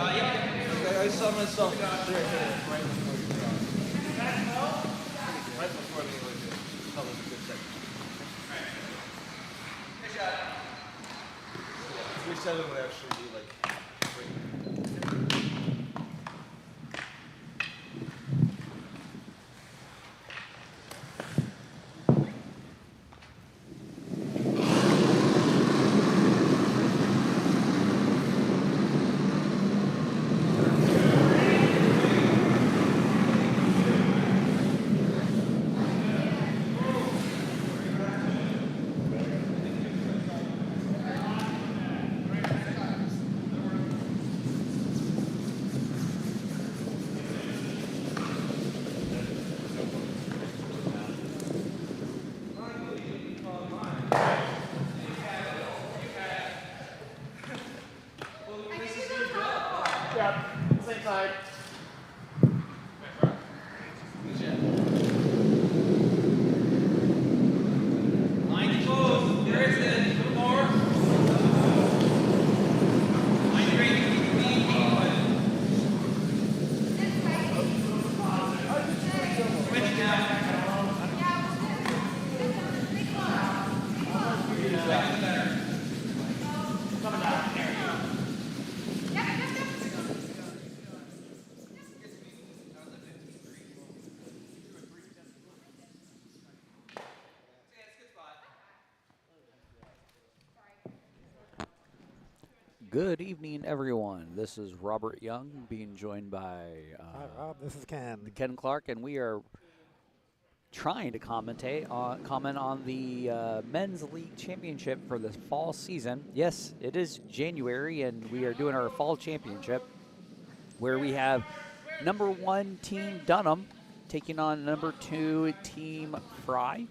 I saw myself there, right before you got right before me was that was a good second. Good shot. 3-7 would actually be like great. Same side. Line closed. There is it. A little more. Line break. Switch down. Good evening, everyone. This is Robert Young, being joined by Hi, Rob. This is Ken. Ken Clark, and we are trying to comment on the men's league championship for the fall season. Yes, it is January, and we are doing our fall championship, where we have number 1 team Dunnam taking on number 2 team Fry.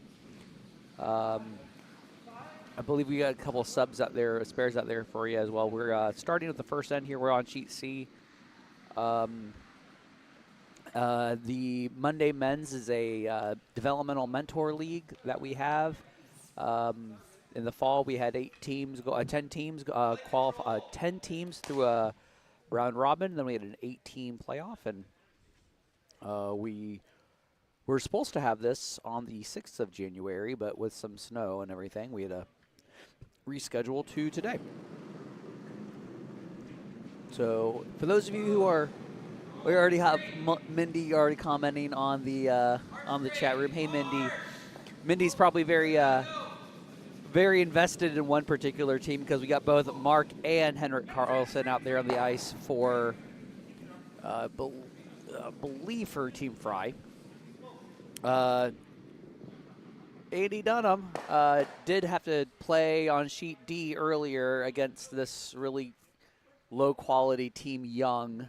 I believe we got a couple of subs out there, spares out there for you as well. We're starting with the first end here. We're on sheet C. The Monday men's is a developmental mentor league that we have. In the fall, we had 10 teams qualify, 10 teams through a round robin. Then we had an 8-team playoff, and we were supposed to have this on the 6th of January, but with some snow and everything, we had to reschedule to today. So for those of you who are, we already have Mindy already commenting on the chat room. Hey, Mindy. Mindy's probably very invested in one particular team because we got both Mark and Henrik Carlson out there on the ice for, believe for Team Fry. Andy Dunnam did have to play on sheet D earlier against this really low-quality Team Young.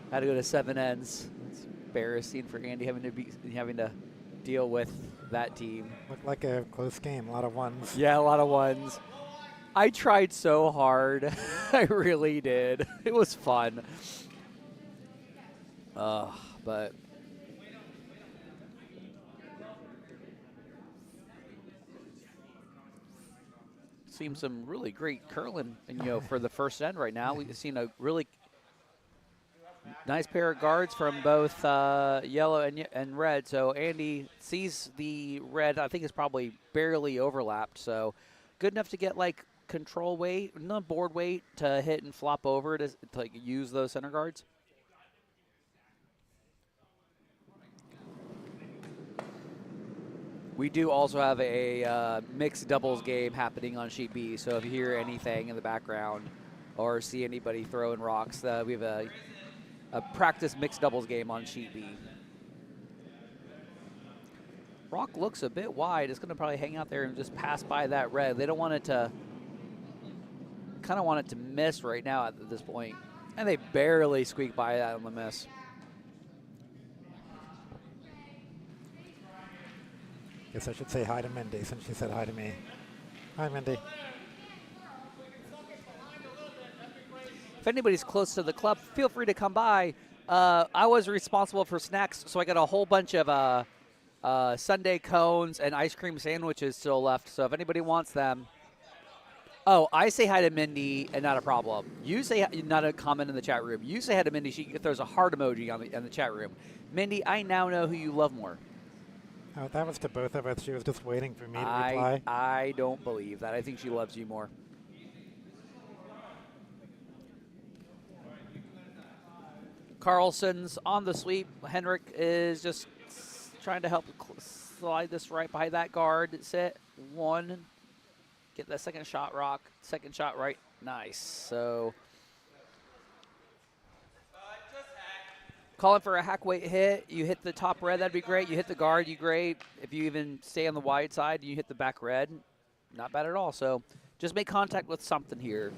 Had to go to 7 ends. It's embarrassing for Andy having to deal with that team. Looked like a close game. A lot of ones. Yeah, a lot of ones. I tried so hard. I really did. It was fun. But seems some really great curling, and for the first end right now, we've seen a really nice pair of guards from both yellow and red. So Andy sees the red. I think it's probably barely overlapped. So good enough to get like control weight, not board weight, to hit and flop over to like use those center guards. We do also have a mixed doubles game happening on sheet B. So if you hear anything in the background or see anybody throwing rocks, we have a practice mixed doubles game on sheet B. Rock looks a bit wide. It's going to probably hang out there and just pass by that red. They don't want it to, kind of want it to miss right now at this point. And they barely squeak by that on the miss. Guess I should say hi to Mindy since she said hi to me. Hi, Mindy. If anybody's close to the club, feel free to come by. I was responsible for snacks, so I got a whole bunch of sundae cones and ice cream sandwiches still left. So if anybody wants them, Oh, I say hi to Mindy and not a problem. You say not a comment in the chat room. You say hi to Mindy. She throws a heart emoji on the chat room. Mindy, I now know who you love more. Oh, that was to both of us. She was just waiting for me to I reply. I don't believe that. I think she loves you more. Carlson's on the sweep. Henrik is just trying to help slide this right by that guard. Sit one. Get that second shot, Rock. Second shot right. Nice. So calling for a hack weight hit. You hit the top red, that'd be great. You hit the guard, you great. If you even stay on the wide side, you hit the back red, not bad at all. So just make contact with something here.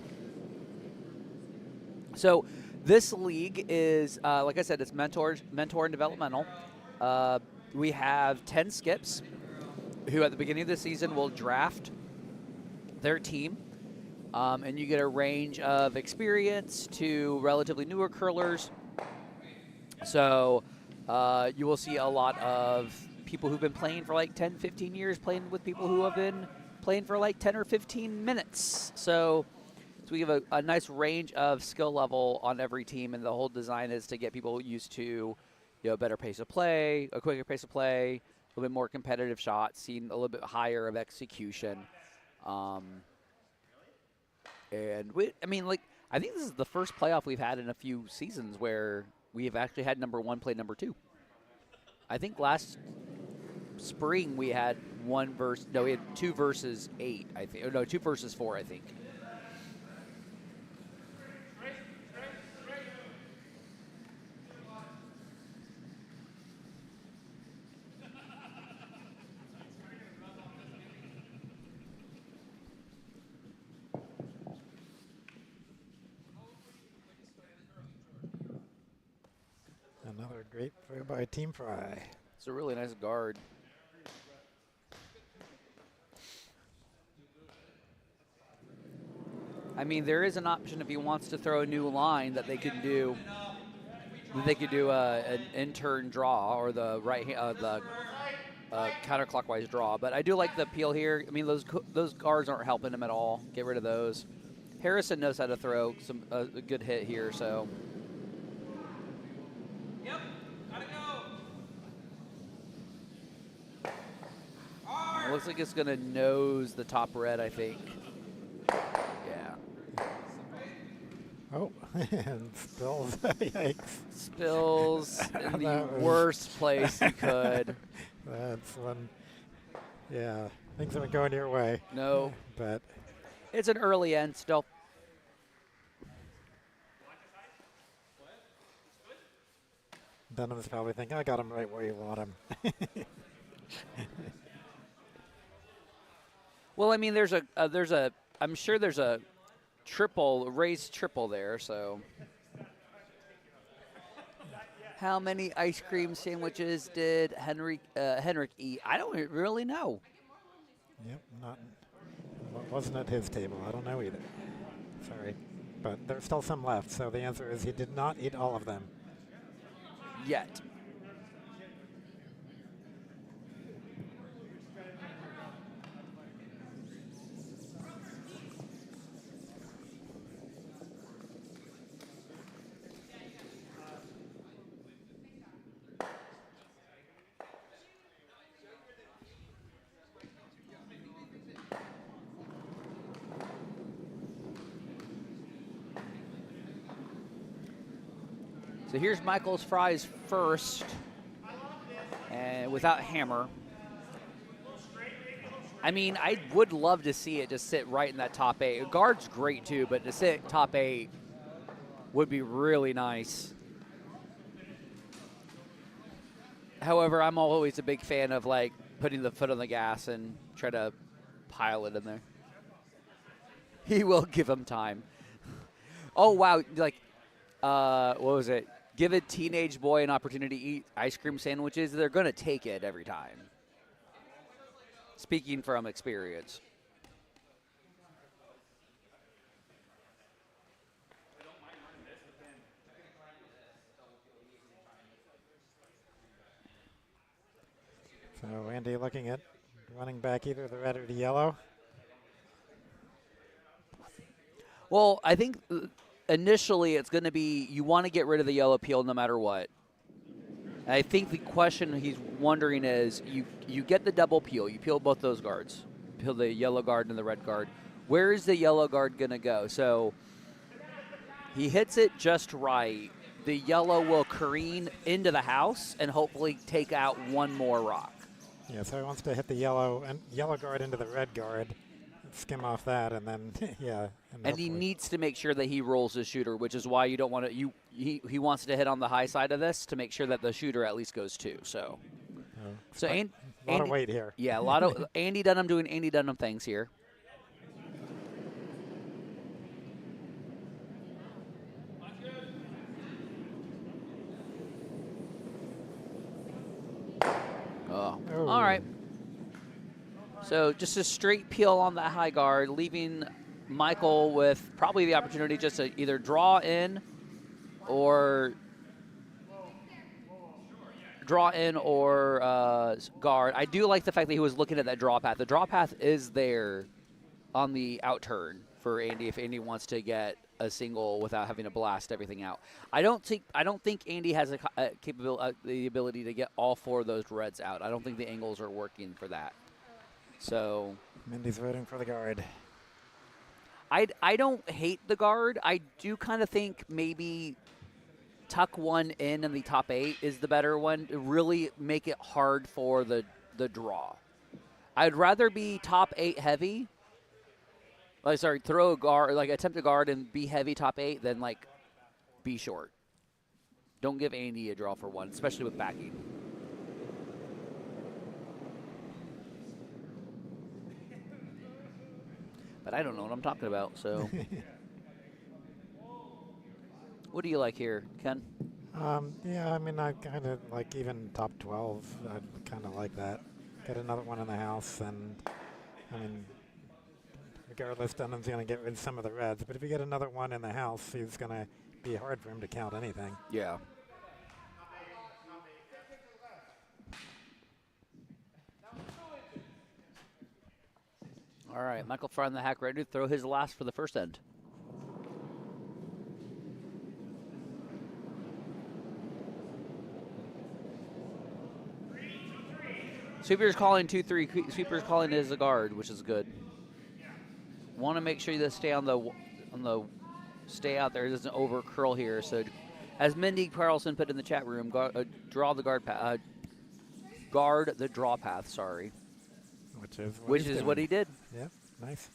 So this league is, like I said, it's mentor and developmental. We have 10 skips who at the beginning of the season will draft their team. And you get a range of experience to relatively newer curlers. So you will see a lot of people who've been playing for like 10, 15 years playing with people who have been playing for like 10 or 15 minutes. So we have a nice range of skill level on every team, and the whole design is to get people used to, a better pace of play, a quicker pace of play, a little bit more competitive shots, seeing a little bit higher of execution. And I think this is the first playoff we've had in a few seasons where we have actually had number one play number two. I think last spring we had we had 2 versus 8, I think. Oh, no, 2 versus 4, I think. Another great throw by Team Fry. It's a really nice guard. I mean, there is an option if he wants to throw a new line that they could do. They could do an in-turn draw or the counterclockwise draw. But I do like the peel here. I mean, those guards aren't helping him at all. Get rid of those. Harrison knows how to throw a good hit here, so. Yep, gotta go. It looks like it's going to nose the top red, I think. Yeah. Oh, and spills. Yikes. Spills in the worst place he could. That's one. Yeah, things haven't going your way. No. But it's an early end still. Dunnam's probably thinking, I got him right where you want him. Well, I mean, I'm sure there's a raised triple there, so. How many ice cream sandwiches did Henrik eat? I don't really know. Yep, wasn't at his table. I don't know either. Sorry. But there's still some left, so the answer is he did not eat all of them. Yet. So here's Michael's fries first, and without hammer. I mean, I would love to see it just sit right in that top 8. Guard's great too, but to sit top 8 would be really nice. However, I'm always a big fan of like putting the foot on the gas and try to pile it in there. He will give him time. Oh wow, like what was it? Give a teenage boy an opportunity to eat ice cream sandwiches, they're going to take it every time. Speaking from experience. So Andy looking at running back either the red or the yellow. Well, I think initially it's going to be you want to get rid of the yellow peel no matter what. I think the question he's wondering is you get the double peel, you peel both those guards, peel the yellow guard and the red guard. Where is the yellow guard going to go? So he hits it just right. The yellow will careen into the house and hopefully take out one more rock. Yeah, so he wants to hit the yellow guard into the red guard, skim off that, and then yeah. And he needs to make sure that he rolls his shooter, which is why you don't want to. He wants to hit on the high side of this to make sure that the shooter at least goes 2. So, a lot Andy, of weight here. Yeah, a lot of Andy Dunnam doing Andy Dunnam things here. Oh, all right. So just a straight peel on that high guard, leaving Michael with probably the opportunity just to either draw in or guard. I do like the fact that he was looking at that draw path. The draw path is there on the out turn for Andy if Andy wants to get a single without having to blast everything out. I don't think Andy has the ability to get all 4 of those reds out. I don't think the angles are working for that. So Mindy's voting for the guard. I don't hate the guard. I do kind of think maybe tuck one in the top 8 is the better one to really make it hard for the draw. I'd rather be top 8 heavy. Throw a guard, attempt a guard and be heavy top 8 than be short. Don't give Andy a draw for 1, especially with backing. But I don't know what I'm talking about, so. What do you like here, Ken? Yeah, I mean, I kind of like even top 12. I'd kind of like that. Get another one in the house, and I mean, regardless, Dunnam's going to get rid of some of the reds. But if you get another one in the house, it's going to be hard for him to count anything. Yeah. All right, Michael Fry on the hack ready to throw his last for the first end. Sweeper's calling 2-3. Sweeper's calling as a guard, which is good. Want to make sure you stay stay out there. It doesn't over curl here. So, as Mindy Carlson put in the chat room, draw the guard path. Guard the draw path. Sorry. Which is what he did. Yep, nice.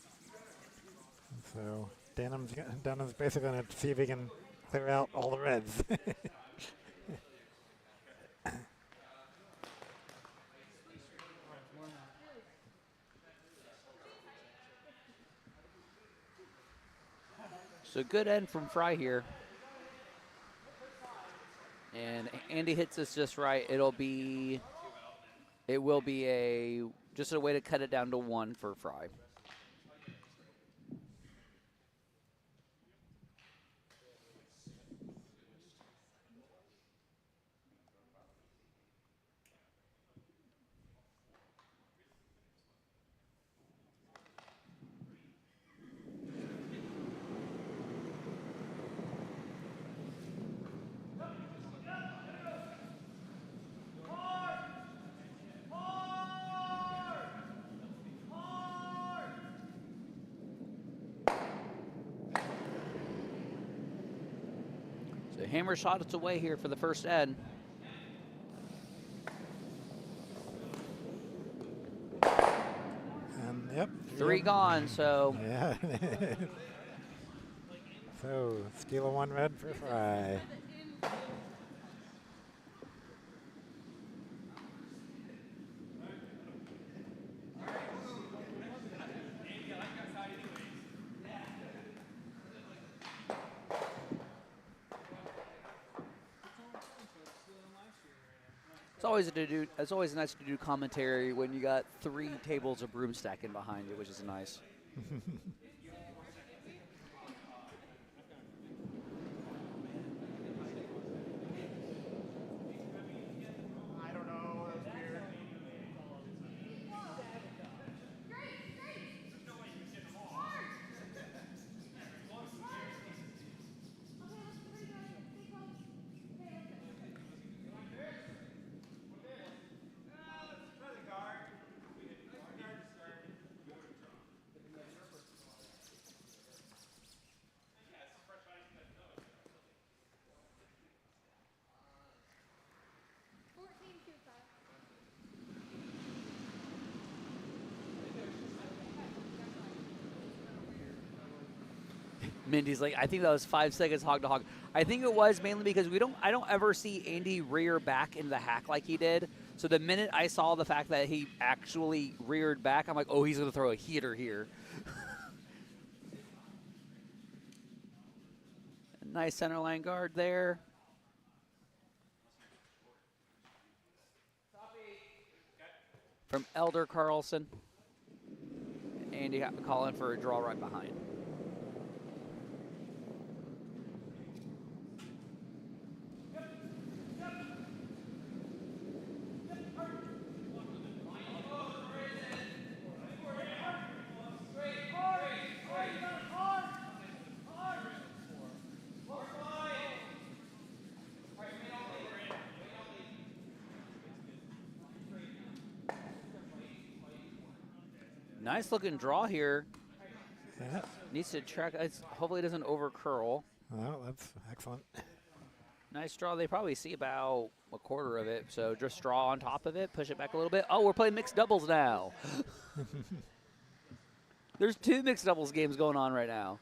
So Dunnam's basically going to see if he can clear out all the reds. So good end from Fry here. And Andy hits this just right. It will be just a way to cut it down to 1 for Fry. So hammer shot its away here for the first end. Yep. 3 gone, so. Yeah. So, steal a 1 red for Fry. It's always nice to do commentary when you got 3 tables of broom stacking behind you, which is nice. Mindy's like, I think that was 5 seconds hog to hog. I think it was mainly because I don't ever see Andy rear back into the hack like he did. So the minute I saw the fact that he actually reared back, I'm like, oh, he's going to throw a heater here. Nice center line guard there. From Elder Carlson. Andy calling for a draw right behind. Nice looking draw here. Yeah. Needs to track. Hopefully it doesn't over curl. Well, that's excellent. Nice draw. They probably see about a quarter of it. So just draw on top of it, push it back a little bit. Oh, we're playing mixed doubles now. There's 2 mixed doubles games going on right now.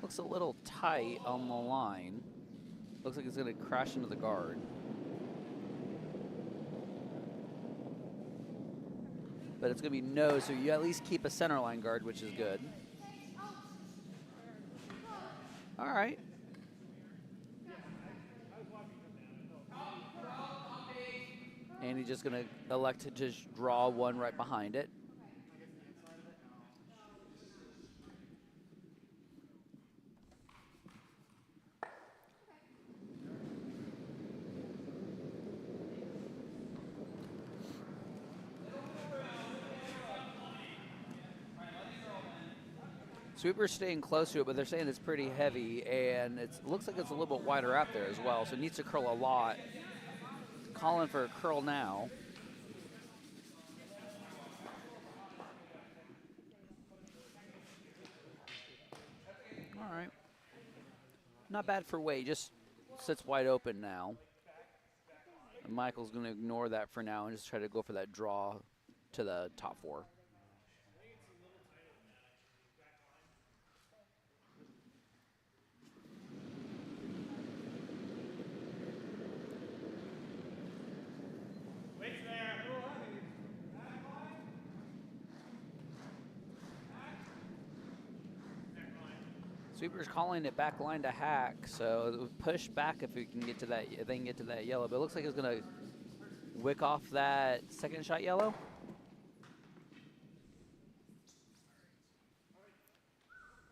Looks a little tight on the line. Looks like it's going to crash into the guard. But it's going to be no, so you at least keep a center line guard, which is good. All right. And he's just going to elect to just draw one right behind it. Sweeper's staying close to it, but they're saying it's pretty heavy, and it looks like it's a little bit wider out there as well, so it needs to curl a lot. Calling for a curl now. All right. Not bad for weight, just sits wide open now. And Michael's going to ignore that for now and just try to go for that draw to the top 4. Sweeper's calling it back line to hack, so push back if we can get to that. If they can get to that yellow, but it looks like it's gonna wick off that second shot yellow.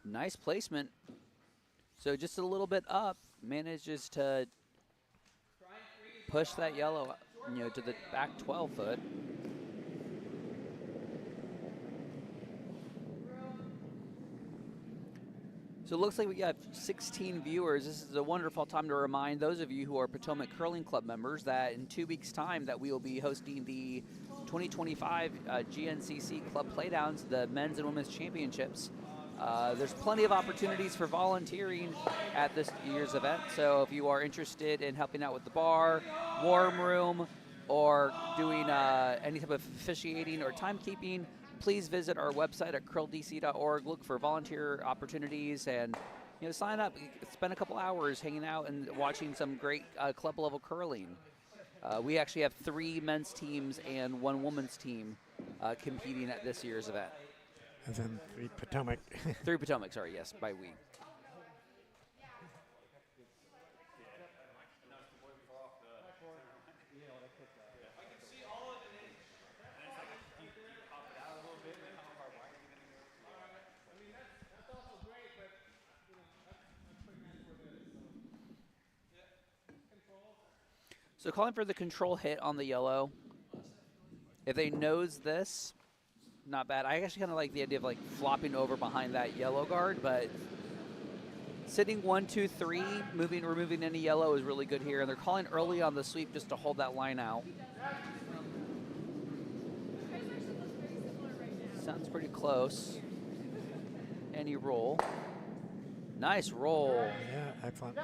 Nice placement. So just a little bit up, manages to push that yellow, to the back 12 foot. So it looks like we got 16 viewers. This is a wonderful time to remind those of you who are Potomac Curling Club members that in 2 weeks' time that we will be hosting the 2025 GNCC Club Playdowns, the men's and women's championships. There's plenty of opportunities for volunteering at this year's event. So if you are interested in helping out with the bar, warm room, or doing any type of officiating or timekeeping, please visit our website at curldc.org. Look for volunteer opportunities and sign up. Spend a couple hours hanging out and watching some great club level curling. We actually have 3 men's teams and 1 women's team competing at this year's event. As in 3 Potomac. 3 Potomac, sorry, yes, by we. So calling for the control hit on the yellow. If they nose this, not bad. I actually kind of like the idea of flopping over behind that yellow guard, but sitting 1, 2, 3, removing any yellow is really good here. And they're calling early on the sweep just to hold that line out. Sounds pretty close. Any roll. Nice roll. Yeah, excellent.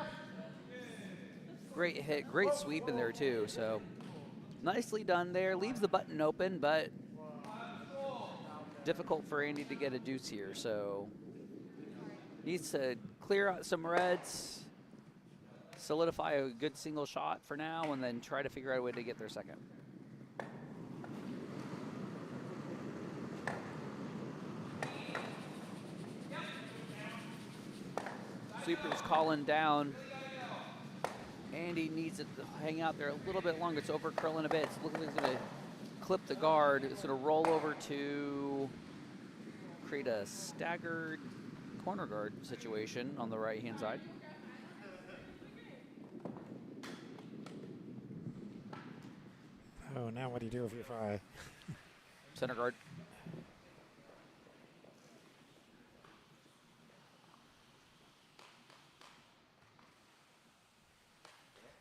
Great hit, great sweep in there too. So nicely done there. Leaves the button open, but difficult for Andy to get a deuce here. So needs to clear out some reds, solidify a good single shot for now, and then try to figure out a way to get their second. Sweeper's calling down. Andy needs it to hang out there a little bit longer. It's over curling a bit. It's looking like it's going to clip the guard. It's going to roll over to create a staggered corner guard situation on the right-hand side. Oh, now what do you do if you fry? Center guard.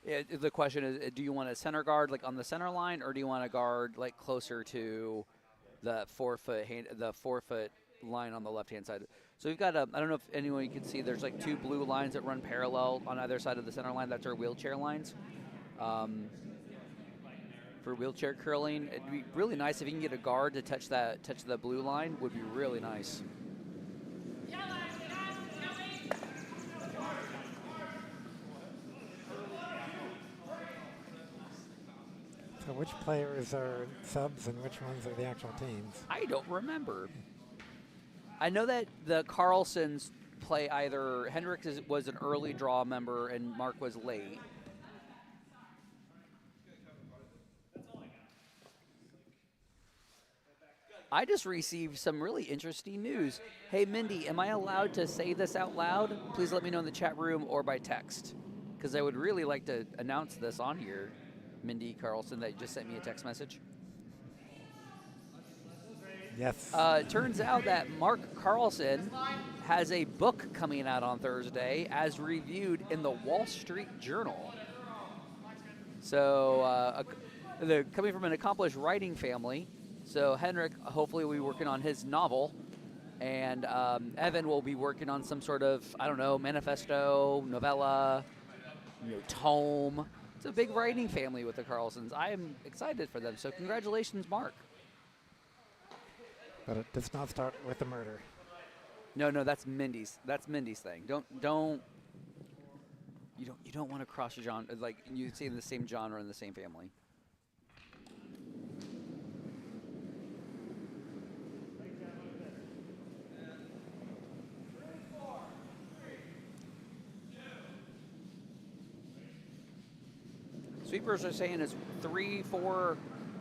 Yeah, the question is, do you want a center guard like on the center line, or do you want a guard like closer to the 4 foot line on the left hand side? So we've got I don't know if anyone you can see, there's like 2 blue lines that run parallel on either side of the center line. That's our wheelchair lines. For wheelchair curling, it'd be really nice if you can get a guard to touch the blue line. Would be really nice. So which players are subs and which ones are the actual teams? I don't remember. I know that the Carlsons play either Hendricks was an early draw member and Mark was late. I just received some really interesting news. Hey, Mindy, am I allowed to say this out loud? Please let me know in the chat room or by text, because I would really like to announce this on here. Mindy Carlson that just sent me a text message. Yes. Turns out that Mark Carlson has a book coming out on Thursday as reviewed in the Wall Street Journal. So they're coming from an accomplished writing family. So Henrik hopefully will be working on his novel, and Evan will be working on some sort of, I don't know, manifesto, novella, tome. It's a big writing family with the Carlsons. I am excited for them. So congratulations, Mark. But it does not start with the murder. No, that's Mindy's. That's Mindy's thing. You don't want to cross genre, like you see in the same genre in the same family. Sweepers are saying it's 3, 4,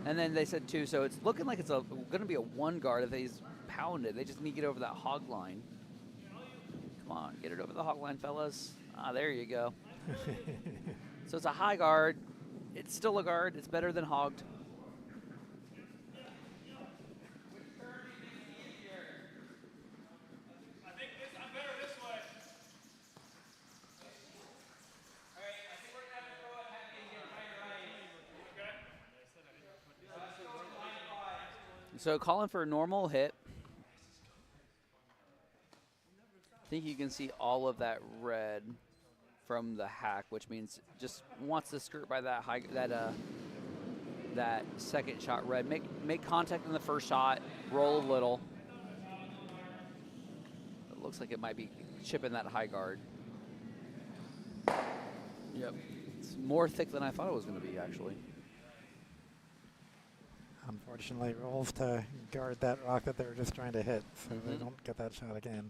and then they said 2, so it's looking like it's going to be a 1 guard if they pound it. They just need to get over that hog line. Come on, get it over the hog line, fellas. There you go. So it's a high guard. It's still a guard. It's better than hogged. So calling for a normal hit. I think you can see all of that red from the hack, which means just wants to skirt by that that second shot red. Make contact in the first shot, roll a little. It looks like it might be chipping that high guard. Yep. It's more thick than I thought it was going to be, actually. Unfortunately, rolls to guard that rock that they were just trying to hit, so they don't get that shot again.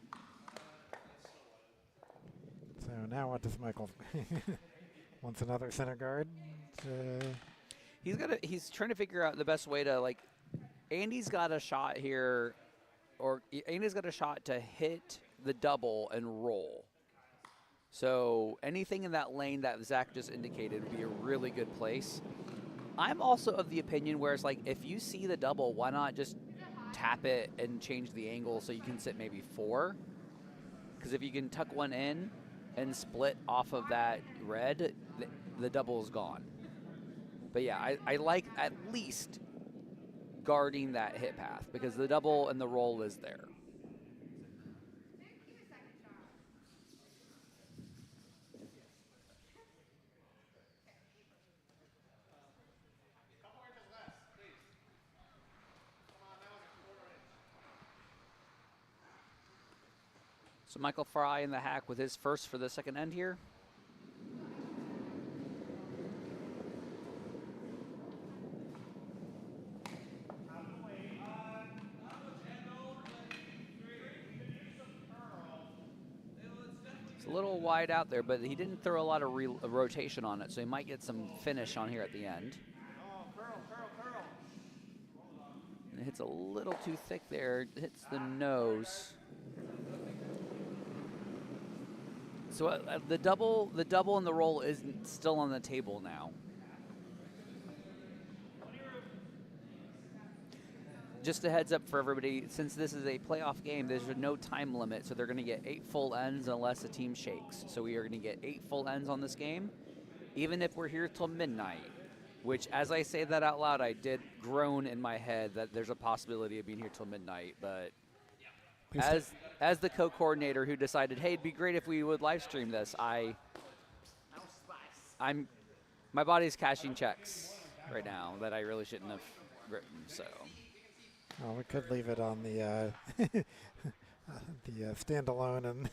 So now what does Michael wants another center guard? He's trying to figure out the best way to, like, Andy's got a shot here, or Andy's got a shot to hit the double and roll. So anything in that lane that Zach just indicated would be a really good place. I'm also of the opinion where it's like, if you see the double, why not just tap it and change the angle so you can sit maybe 4? Because if you can tuck one in and split off of that red, the double is gone. But yeah, I like at least guarding that hit path because the double and the roll is there. So Michael Fry in the hack with his first for the second end here. It's a little wide out there, but he didn't throw a lot of rotation on it, so he might get some finish on here at the end. And it hits a little too thick there. It hits the nose. So the double and the roll is still on the table now. Just a heads up for everybody, since this is a playoff game, there's no time limit, so they're going to get 8 full ends unless a team shakes. So we are going to get 8 full ends on this game, even if we're here till midnight, which as I say that out loud, I did groan in my head that there's a possibility of being here till midnight, but as the co-coordinator who decided, hey, it'd be great if we would live stream this, my body's cashing checks right now that I really shouldn't have written, so. Well, we could leave it on the standalone and.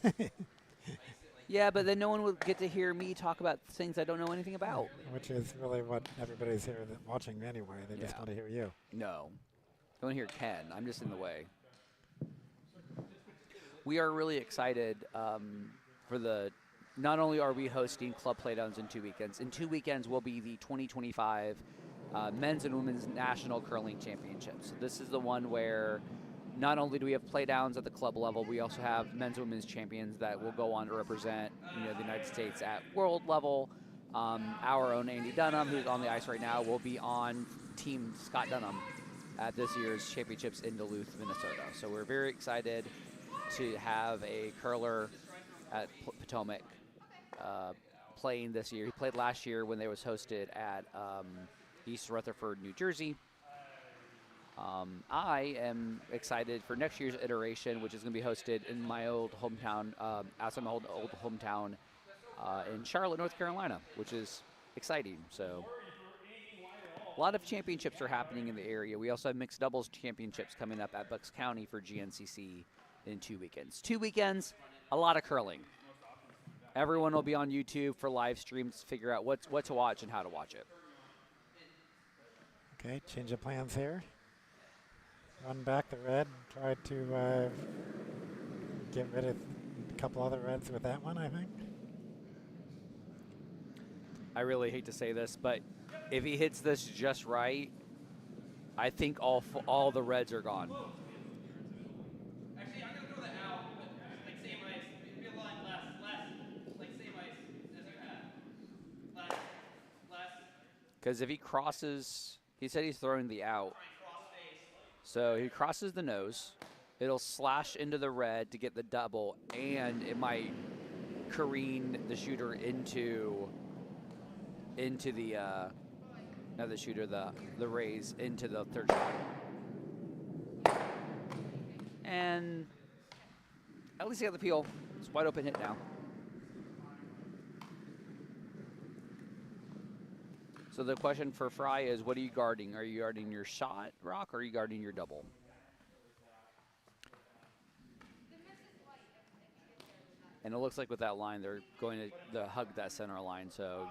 Yeah, but then no one would get to hear me talk about things I don't know anything about. Which is really what everybody's here watching anyway. They just want to hear you. No. They want to hear Ken. I'm just in the way. We are really excited for the. Not only are we hosting club playdowns in 2 weekends. In 2 weekends will be the 2025 men's and women's national curling championships. This is the one where not only do we have playdowns at the club level, we also have men's and women's champions that will go on to represent the United States at world level. Our own Andy Dunnam, who's on the ice right now, will be on Team Scott Dunnam at this year's championships in Duluth, Minnesota. So we're very excited to have a curler at Potomac playing this year. He played last year when they was hosted at East Rutherford, New Jersey. I am excited for next year's iteration, which is going to be hosted in my old hometown, outside my old hometown in Charlotte, North Carolina, which is exciting. So a lot of championships are happening in the area. We also have mixed doubles championships coming up at Bucks County for GNCC in 2 weekends. 2 weekends, a lot of curling. Everyone will be on YouTube for live streams to figure out what to watch and how to watch it. Okay, change of plans here. Run back the red, try to get rid of a couple other reds with that one, I think. I really hate to say this, but if he hits this just right, I think all the reds are gone. Actually, I'm going to throw that out, but like same ice. Be a line less. Like same ice as you had. Less. Because if he crosses, he said he's throwing the out. So he crosses the nose. It'll slash into the red to get the double, and it might careen the shooter into the not the shooter, the raise into the third shot. And at least he got the peel. It's a wide open hit now. So the question for Fry is, what are you guarding? Are you guarding your shot, Rock, or are you guarding your double? And it looks like with that line, they're going to hug that center line. So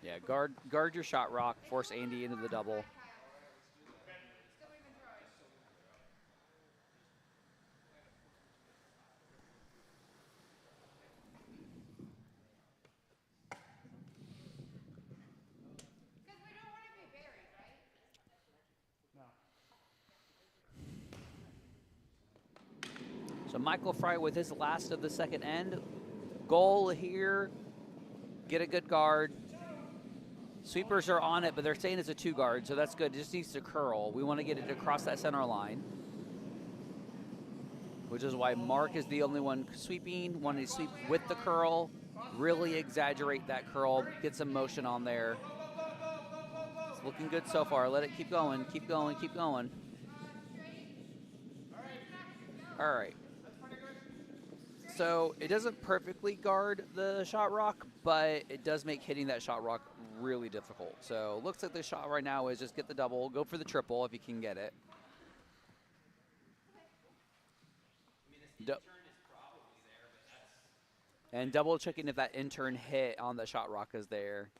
yeah, guard your shot, Rock. Force Andy into the double. So Michael Fry with his last of the second end. Goal here, get a good guard. Sweepers are on it, but they're saying it's a 2 guard, so that's good. It just needs to curl. We want to get it across that center line, which is why Mark is the only one sweeping, wanting to sweep with the curl. Really exaggerate that curl, get some motion on there. It's looking good so far. Let it keep going, keep going, keep going. All right. So it doesn't perfectly guard the shot rock, but it does make hitting that shot rock really difficult. So looks like the shot right now is just get the double, go for the triple if you can get it. And double checking if that in-turn hit on the shot rock is there.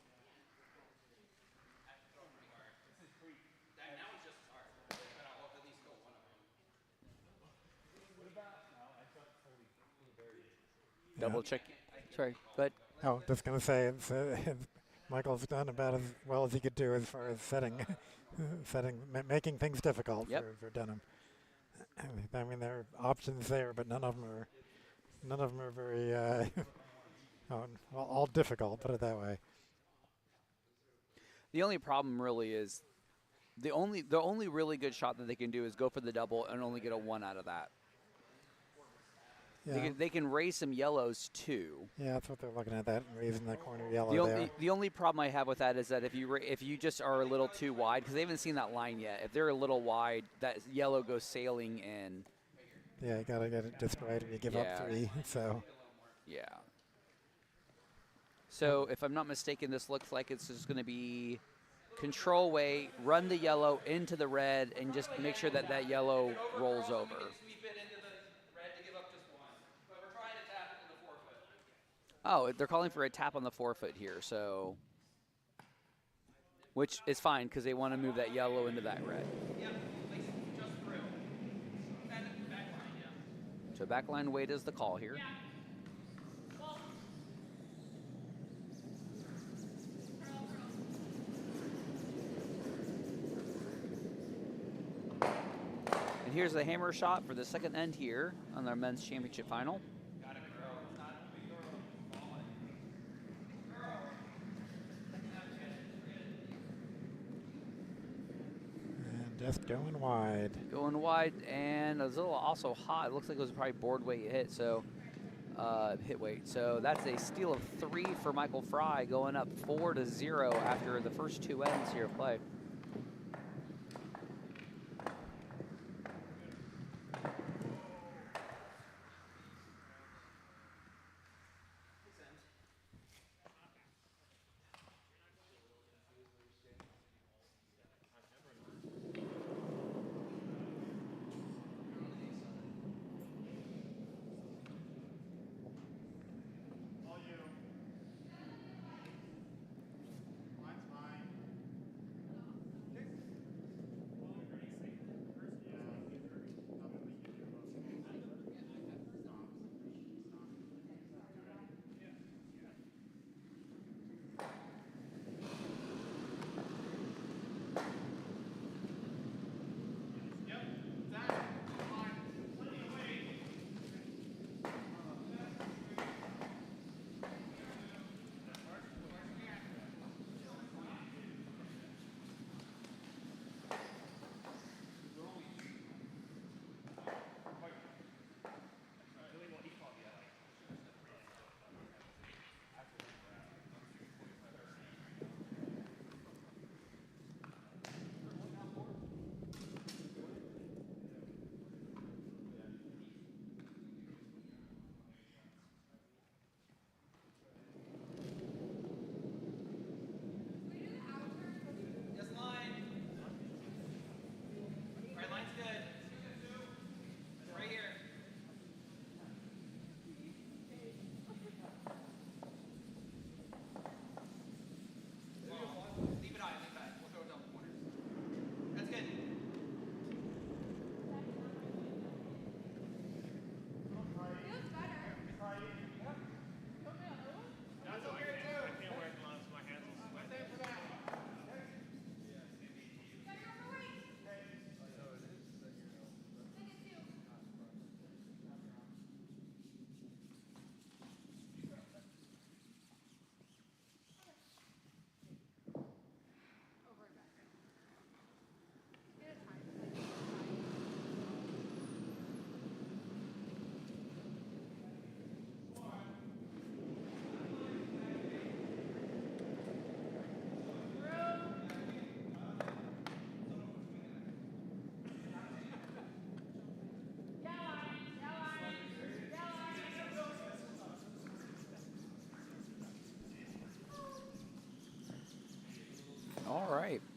Double check. Sorry, go ahead. Oh, just going to say, Michael's done about as well as he could do as far as making things difficult for Dunnam. I mean, there are options there, but none of them are very, all difficult. Put it that way. The only problem really is the only really good shot that they can do is go for the double and only get a 1 out of that. Yeah. They can raise some yellows too. Yeah, that's what they're looking at. That raising that corner yellow The only problem I have with that is that if you just are a little too wide, because they haven't seen that line yet. If they're a little wide, that yellow goes sailing in. Yeah, you gotta get it just right, or you give up 3. So. Yeah. So if I'm not mistaken, this looks like it's just going to be control weight, run the yellow into the red, and just make sure that that yellow rolls over. Oh, they're calling for a tap on the 4-foot here, so which is fine because they want to move that yellow into that red. So backline weight is the call here. And here's the hammer shot for the second end here on our men's championship final. Just going wide. Going wide, and it was a little also hot. It looks like it was probably board weight hit, so hit weight. So that's a steal of 3 for Michael Fry, going up 4-0 after the first 2 ends here of play.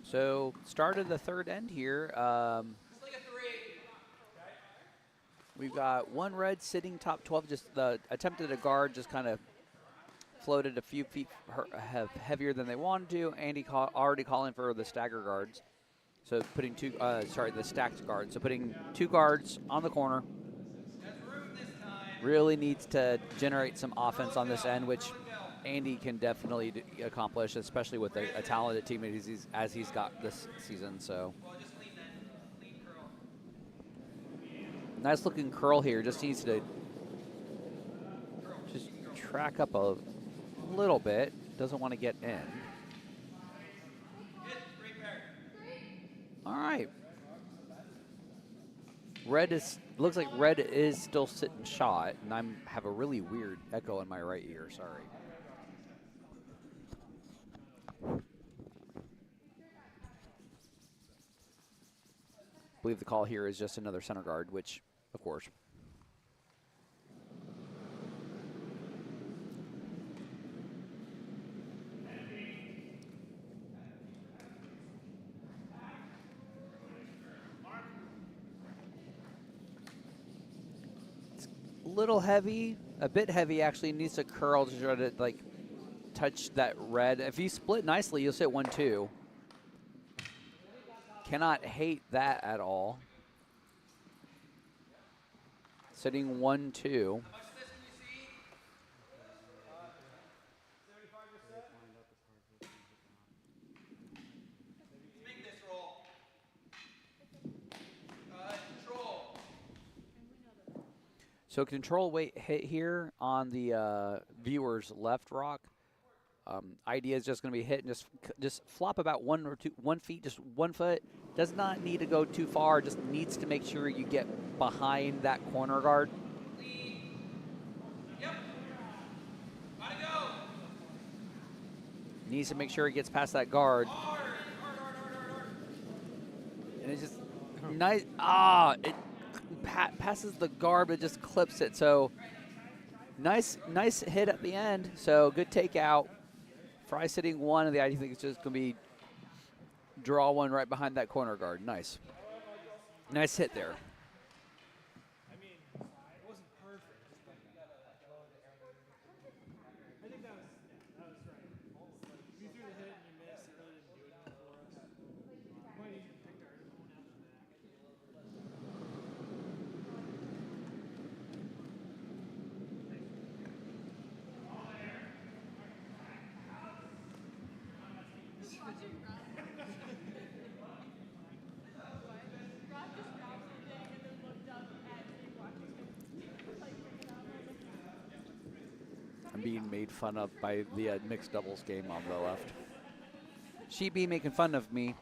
So start of the third end here. Just like a 3. We've got one red sitting top 12. Just the attempted a guard, just kind of floated a few feet heavier than they wanted to. Andy already calling for the stagger guards. So putting the stacked guards. So putting 2 guards on the corner. There's room this time. Really needs to generate some offense on this end, which Andy can definitely accomplish, especially with a talented team as he's got this season. So Well, just lean that. Lean curl. nice looking curl here. Just needs to just track up a little bit. Doesn't want to get in. Hit. Great pair. All right. Looks like red is still sitting shot, and I have a really weird echo in my right ear. Sorry. I believe the call here is just another center guard, which, of course. It's a little heavy, a bit heavy actually. Needs to curl to try to like touch that red. If you split nicely, you'll sit 1-2. Cannot hate that at all. Sitting 1-2. How much of this can you see? 75%. Make this roll. Control. So control weight hit here on the viewer's left rock. Idea is just going to be hit and just flop about 1 feet, just 1 foot. Does not need to go too far. Just needs to make sure you get behind that corner guard. Lean. Yep. Gotta go. Needs to make sure he gets past that guard. Hard. Hard, hard, hard, hard, hard. And it's just nice. It passes the guard, but just clips it. So nice hit at the end. So good takeout. Fry sitting 1, and the idea is just going to be draw 1 right behind that corner guard. Nice. Nice hit there. I mean, it wasn't perfect, but I think that was right. Almost like you threw the hit and you missed. It really didn't do anything for us. Might even picked our own out the back. I'm being made fun of by the mixed doubles game on the left. She be making fun of me.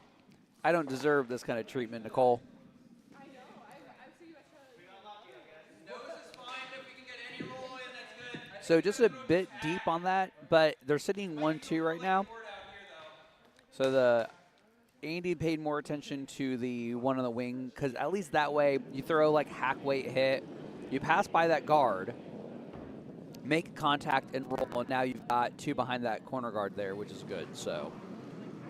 I don't deserve this kind of treatment, Nicole. Nose is fine if we can get any roll in, that's good. So just a bit deep on that, but they're sitting 1-2 right now. Board out here, though. So the Andy paid more attention to the one on the wing, because at least that way you throw like hack weight hit, you pass by that guard, make contact and roll, and now you've got 2 behind that corner guard there, which is good. So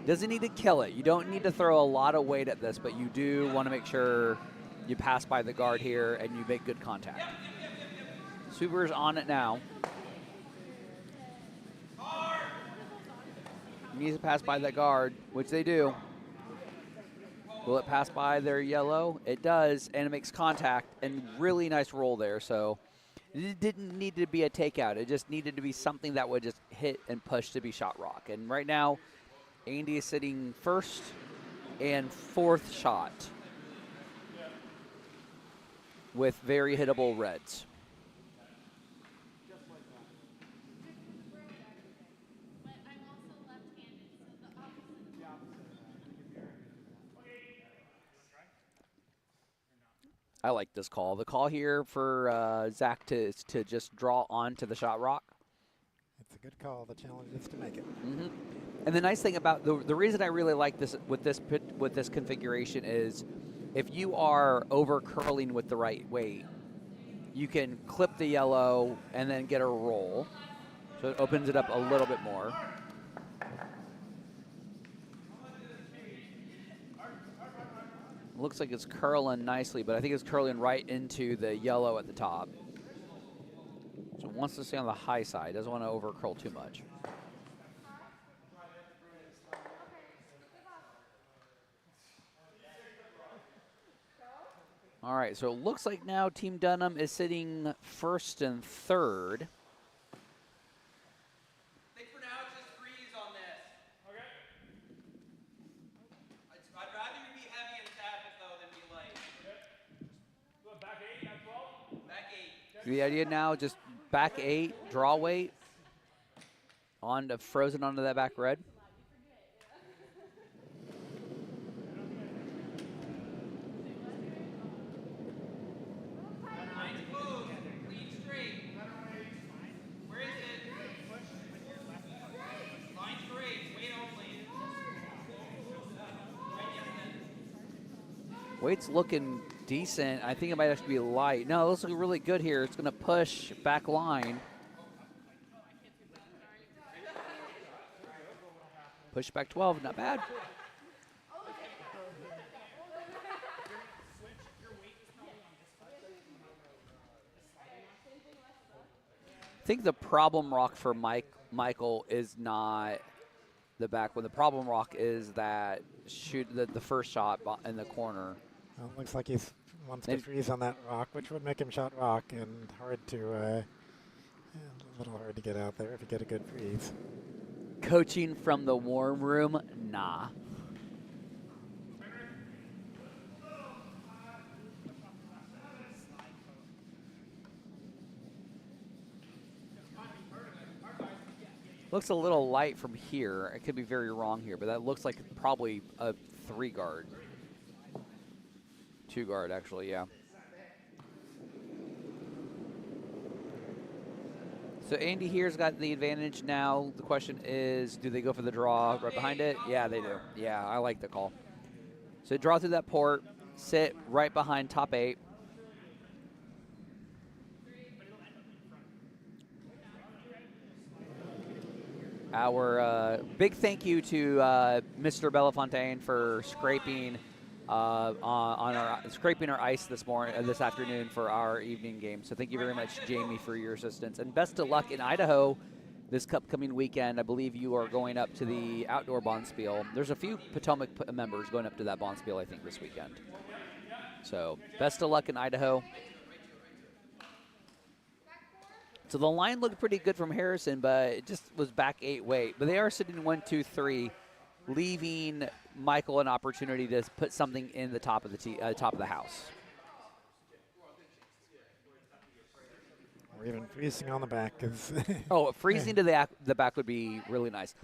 doesn't need to kill it. You don't need to throw a lot of weight at this, but you do want to make sure you pass by the guard here and you make good contact. Super's on it now. Needs to pass by that guard, which they do. Will it pass by their yellow? It does, and it makes contact, and really nice roll there. So it didn't need to be a takeout. It just needed to be something that would just hit and push to be shot rock. And right now, Andy is sitting 1st and 4th shot with very hittable reds. I like this call. The call here for Zach to just draw on to the shot rock. It's a good call. The challenge is to make it. Mm-hmm. And the nice thing about the reason I really like this with this configuration is if you are over curling with the right weight, you can clip the yellow and then get a roll. So it opens it up a little bit more. Looks like it's curling nicely, but I think it's curling right into the yellow at the top. So it wants to stay on the high side. Doesn't want to over curl too much. All right, so it looks like now Team Dunnam is sitting first and third. I think for now it's just freeze on this. Okay. I'd rather you be heavy and tap it though than be light. Okay. What, back 8, back 12? Back 8. The idea now, just back 8, draw weight, on to frozen onto that back red. Line's closed. Lean straight. Where is it? Line straight. Weight only. Right, yes, then. Weight's looking decent. I think it might have to be light. No, it looks like really good here. It's going to push back line. Push back 12, not bad. I think the problem rock for Michael is not the back one. The problem rock is that the first shot in the corner. Well, it looks like he wants to freeze on that rock, which would make him shot rock and hard to, a little hard to get out there if you get a good freeze. Coaching from the warm room, nah. Looks a little light from here. I could be very wrong here, but that looks like probably a 3 guard. 2 guard, actually, yeah. So Andy here's got the advantage now. The question is, do they go for the draw right behind it? Yeah, they do. Yeah, I like the call. So draw through that port, sit right behind top 8. Our big thank you to Mr. Belafontaine for scraping scraping our ice this afternoon for our evening game. So thank you very much, Jamie, for your assistance, and best of luck in Idaho this upcoming weekend. I believe you are going up to the outdoor bonspiel. There's a few Potomac members going up to that bonspiel, I think, this weekend. So best of luck in Idaho. So the line looked pretty good from Harrison, but it just was back 8 weight. But they are sitting 1, 2, 3, leaving Michael an opportunity to put something in the top of the house. Or even freezing on the back is. Oh, freezing to the back would be really nice.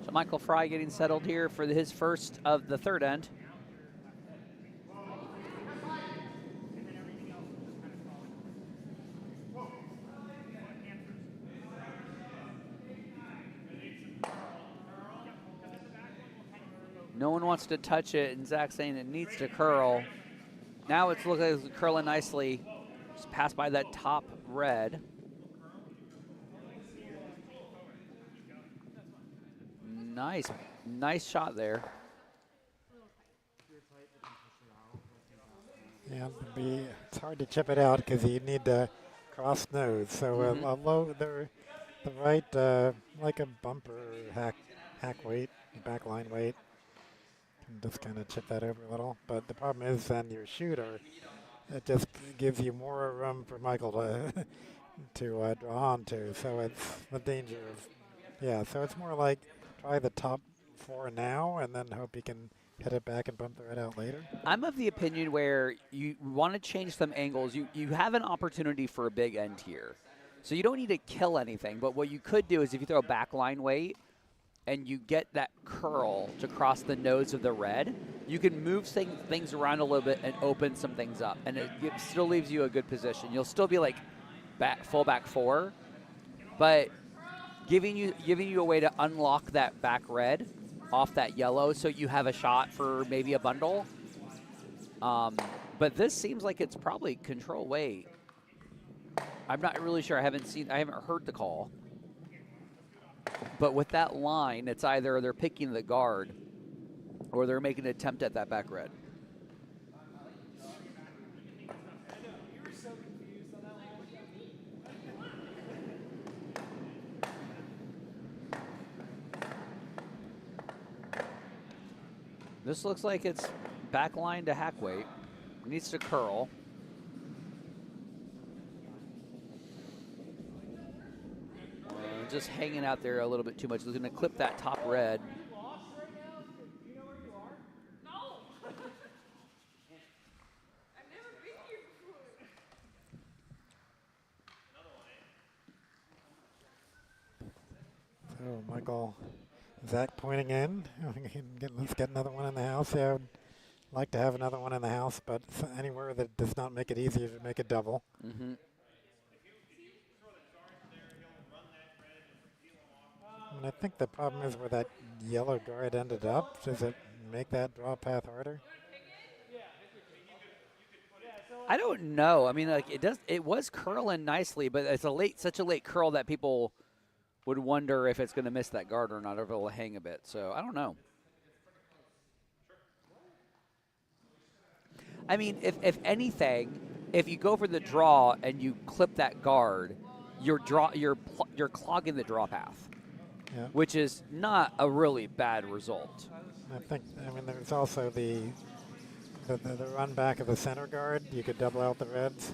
So Michael Fry getting settled here for his first of the third end. No one wants to touch it, and Zach's saying it needs to curl. Now it's looking like it's curling nicely. Just passed by that top red. Nice shot there. Yeah, it's hard to chip it out because you need to cross nose. So the right, like a bumper hack weight, back line weight, can just kind of chip that over a little. But the problem is then your shooter, it just gives you more room for Michael to draw onto. So it's the danger of, so it's more like try the top 4 now and then hope you can hit it back and bump the red out later. I'm of the opinion where you want to change some angles. You have an opportunity for a big end here. So you don't need to kill anything, but what you could do is if you throw a back line weight, and you get that curl to cross the nose of the red, you can move things around a little bit and open some things up, and it still leaves you a good position. You'll still be like full back 4, but giving you a way to unlock that back red off that yellow, so you have a shot for maybe a bundle. But this seems like it's probably control weight. I'm not really sure. I haven't heard the call. But with that line, it's either they're picking the guard or they're making an attempt at that back red. You were so confused on that one. This looks like it's back line to hack weight. Needs to curl. Just hanging out there a little bit too much. He's going to clip that top red. You lost right now? Do you know where you are? No. I've never been here before. So Michael, Zach pointing in. Let's get another one in the house. Yeah, I'd like to have another one in the house, but anywhere that does not make it easier to make a double. Mm-hmm. And I think the problem is where that yellow guard ended up. Does it make that draw path harder? I don't know. I mean, like it was curling nicely, but it's such a late curl that people would wonder if it's going to miss that guard or not, or if it'll hang a bit. So I don't know. I mean, if anything, if you go for the draw and you clip that guard, you're clogging the draw path. Yeah. Which is not a really bad result. I mean, there's also the run back of the center guard. You could double out the reds,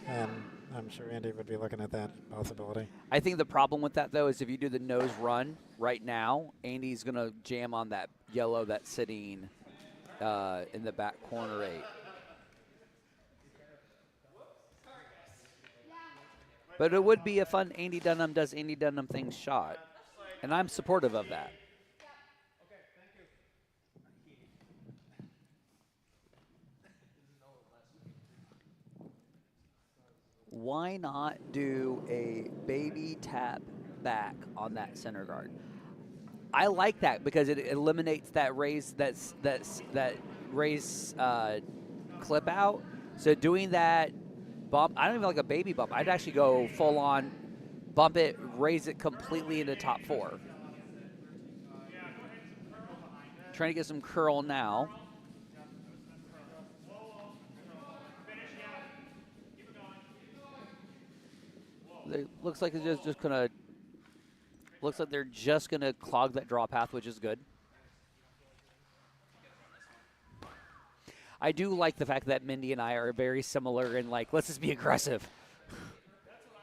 and I'm sure Andy would be looking at that possibility. I think the problem with that, though, is if you do the nose run right now, Andy's going to jam on that yellow that's sitting in the back corner 8. But it would be a fun Andy Dunnam does Andy Dunnam things shot. And I'm supportive of that. Why not do a baby tap back on that center guard? I like that because it eliminates that raise that raise clip out. So doing that bump, I don't even like a baby bump. I'd actually go full on. Bump it, raise it completely into top 4. Trying to get some curl now. It looks like it's just gonna. Looks like they're just gonna clog that draw path, which is good. I do like the fact that Mindy and I are very similar in like, let's just be aggressive.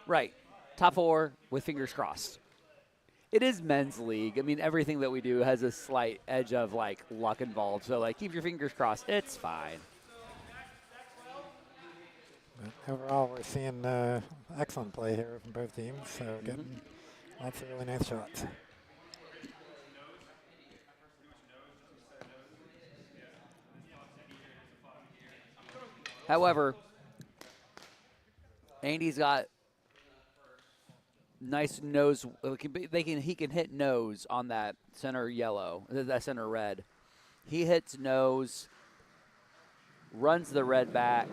Right. Top 4 with fingers crossed. It is men's league. I mean, everything that we do has a slight edge of, like, luck involved. So, like, keep your fingers crossed. It's fine. But overall, we're seeing excellent play here from both teams. So getting lots of really nice shots. However, Andy's got nice nose. He can hit nose on that center yellow, that center red. He hits nose, runs the red back.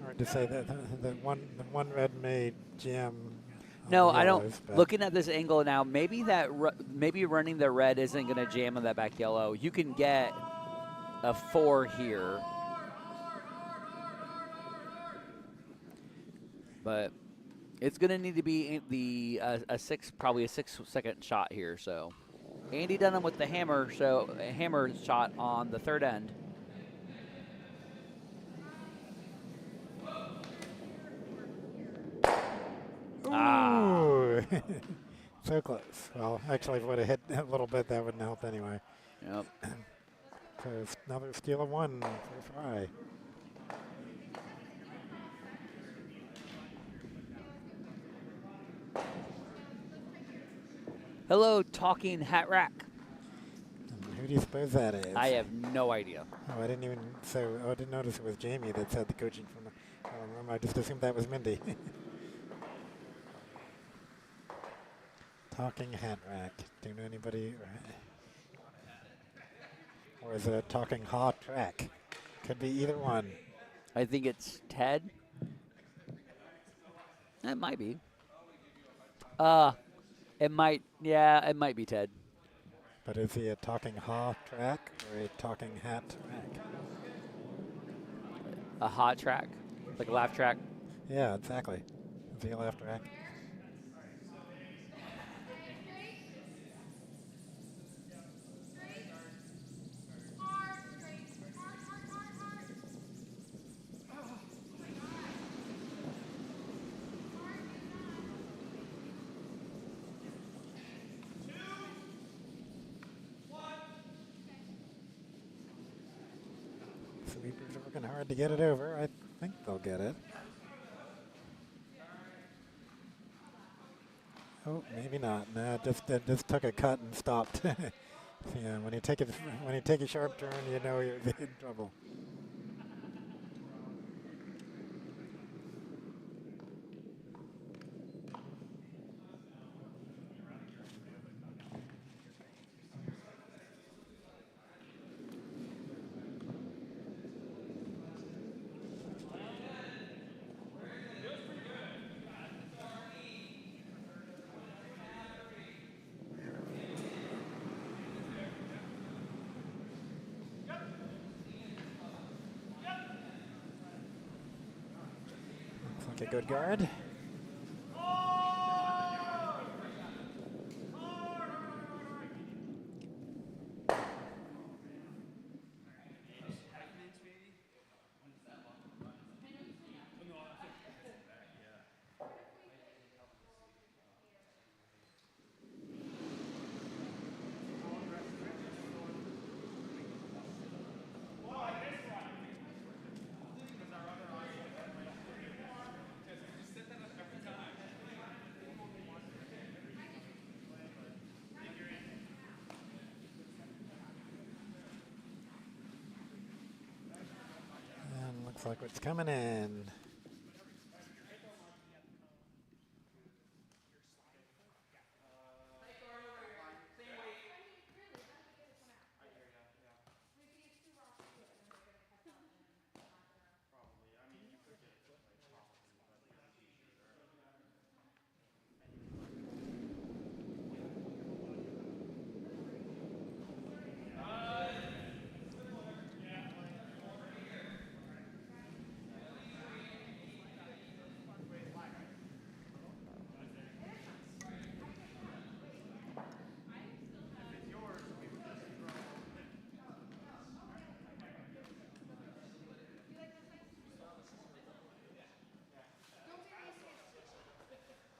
Hard to say that the one red may jam. No, I don't. Looking at this angle now, maybe maybe running the red isn't going to jam on that back yellow. You can get a 4 here. But it's going to need to be probably a 6-second shot here. So Andy Dunnam with the hammer, so a hammer shot on the third end. Ooh. So close. Well, actually, if it would have hit a little bit, that wouldn't help anyway. Yep. So it's another steal of 1 for Fry. Hello, Talking Hat Rack. And who do you suppose that is? I have no idea. Oh, I didn't even. I didn't notice it was Jamie that said the coaching from the room. I just assumed that was Mindy. Talking hat rack. Do you know anybody? Or is it a talking hot track? Could be either one. I think it's Ted. It might be. It might. Yeah, it might be Ted. But is he a talking ha track or a talking hat track? A hot track, like a laugh track. Yeah, exactly. Is he a laugh track? Sweepers are working hard to get it over. I think they'll get it. Oh, maybe not. No, it just took a cut and stopped. Yeah, when you take a sharp turn, you know you're in trouble. Looks like a good guard. And looks like what's coming in.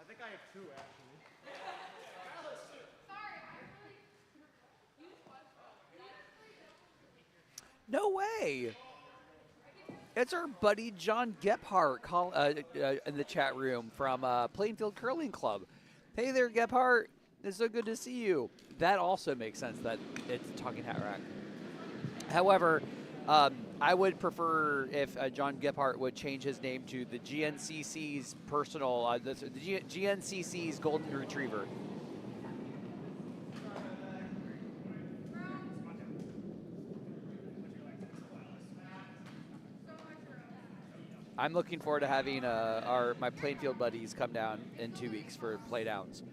I think I have two actually. No way. It's our buddy John Gephardt in the chat room from Plainfield Curling Club. Hey there, Gephardt. It's so good to see you. That also makes sense that it's Talking Hat Rack. However, I would prefer if John Gephardt would change his name to the GNCC's GNCC's Golden Retriever. I'm looking forward to having my Plainfield buddies come down in 2 weeks for play downs.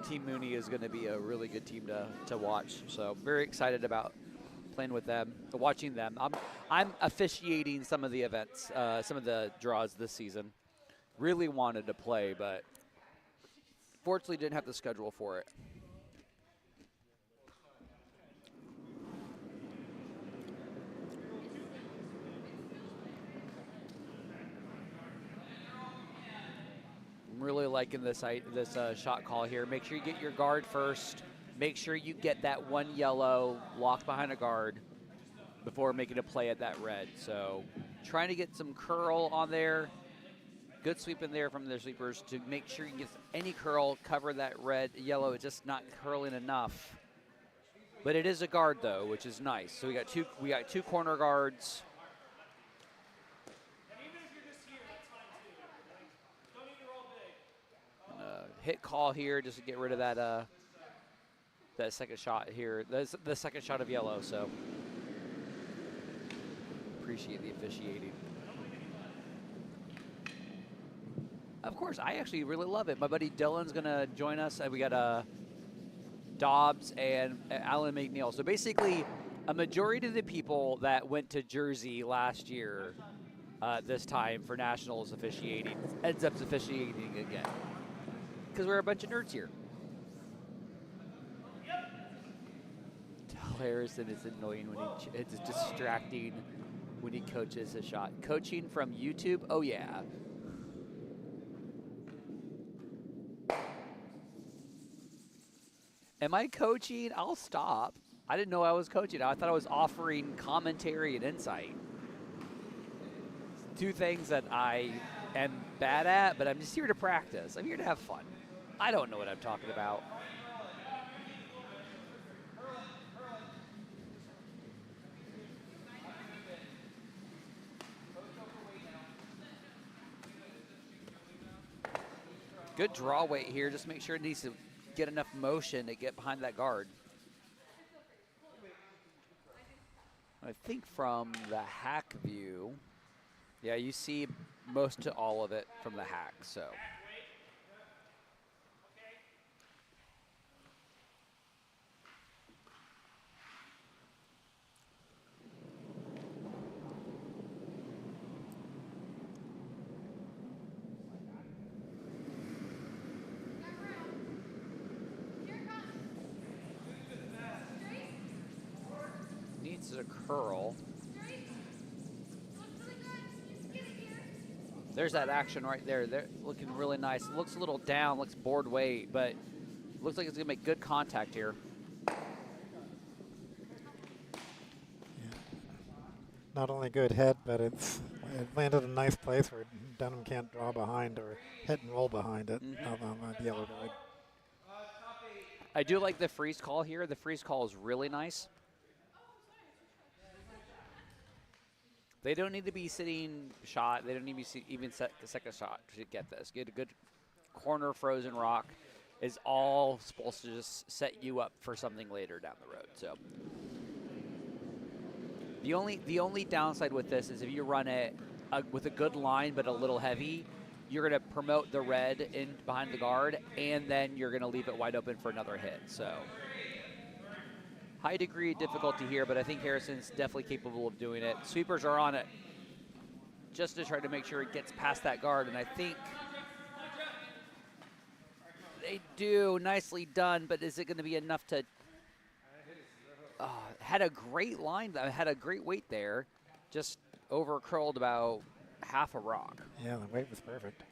Team Mooney is going to be a really good team to watch. So very excited about playing with them, watching them. I'm officiating some of the events, some of the draws this season. Really wanted to play, but fortunately didn't have the schedule for it. I'm really liking this shot call here. Make sure you get your guard first. Make sure you get that one yellow locked behind a guard before making a play at that red. So trying to get some curl on there. Good sweep in there from their sweepers to make sure you get any curl, cover that red, yellow. It's just not curling enough. But it is a guard though, which is nice. So we got two corner guards. And even if you're just here, that's fine too. Like, don't need to roll big. Hit call here just to get rid of that that second shot here. That's the second shot of yellow. So appreciate the officiating. Of course, I actually really love it. My buddy Dylan's gonna join us. We got Dobbs and Alan McNeil. So basically, a majority of the people that went to Jersey last year, this time for Nationals officiating, ends up officiating again. Because we're a bunch of nerds here. Tell Harrison it's annoying when it's distracting when he coaches a shot. Coaching from YouTube? Oh yeah. Am I coaching? I'll stop. I didn't know I was coaching. I thought I was offering commentary and insight. Two things that I am bad at, but I'm just here to practice. I'm here to have fun. I don't know what I'm talking about. Good draw weight here. Just make sure it needs to get enough motion to get behind that guard. I think from the hack view, yeah, you see most to all of it from the hack, so. Needs a curl. There's that action right there. They're looking really nice. It looks a little down, looks board weight, but looks like it's gonna make good contact here. Yeah. Not only good head, but it landed in a nice place where Dunnam can't draw behind or hit and roll behind it on the yellow guard. I do like the freeze call here. The freeze call is really nice. They don't need to be sitting shot. They don't need to be even second shot to get this. Get a good corner frozen rock is all supposed to just set you up for something later down the road. So the only downside with this is if you run it with a good line but a little heavy, you're going to promote the red in behind the guard, and then you're going to leave it wide open for another hit. So high degree of difficulty here, but I think Harrison's definitely capable of doing it. Sweepers are on it just to try to make sure it gets past that guard, and I think they do. Nicely done, but is it going to be enough to... had a great line, had a great weight there, just over curled about half a rock. Yeah, the weight was perfect.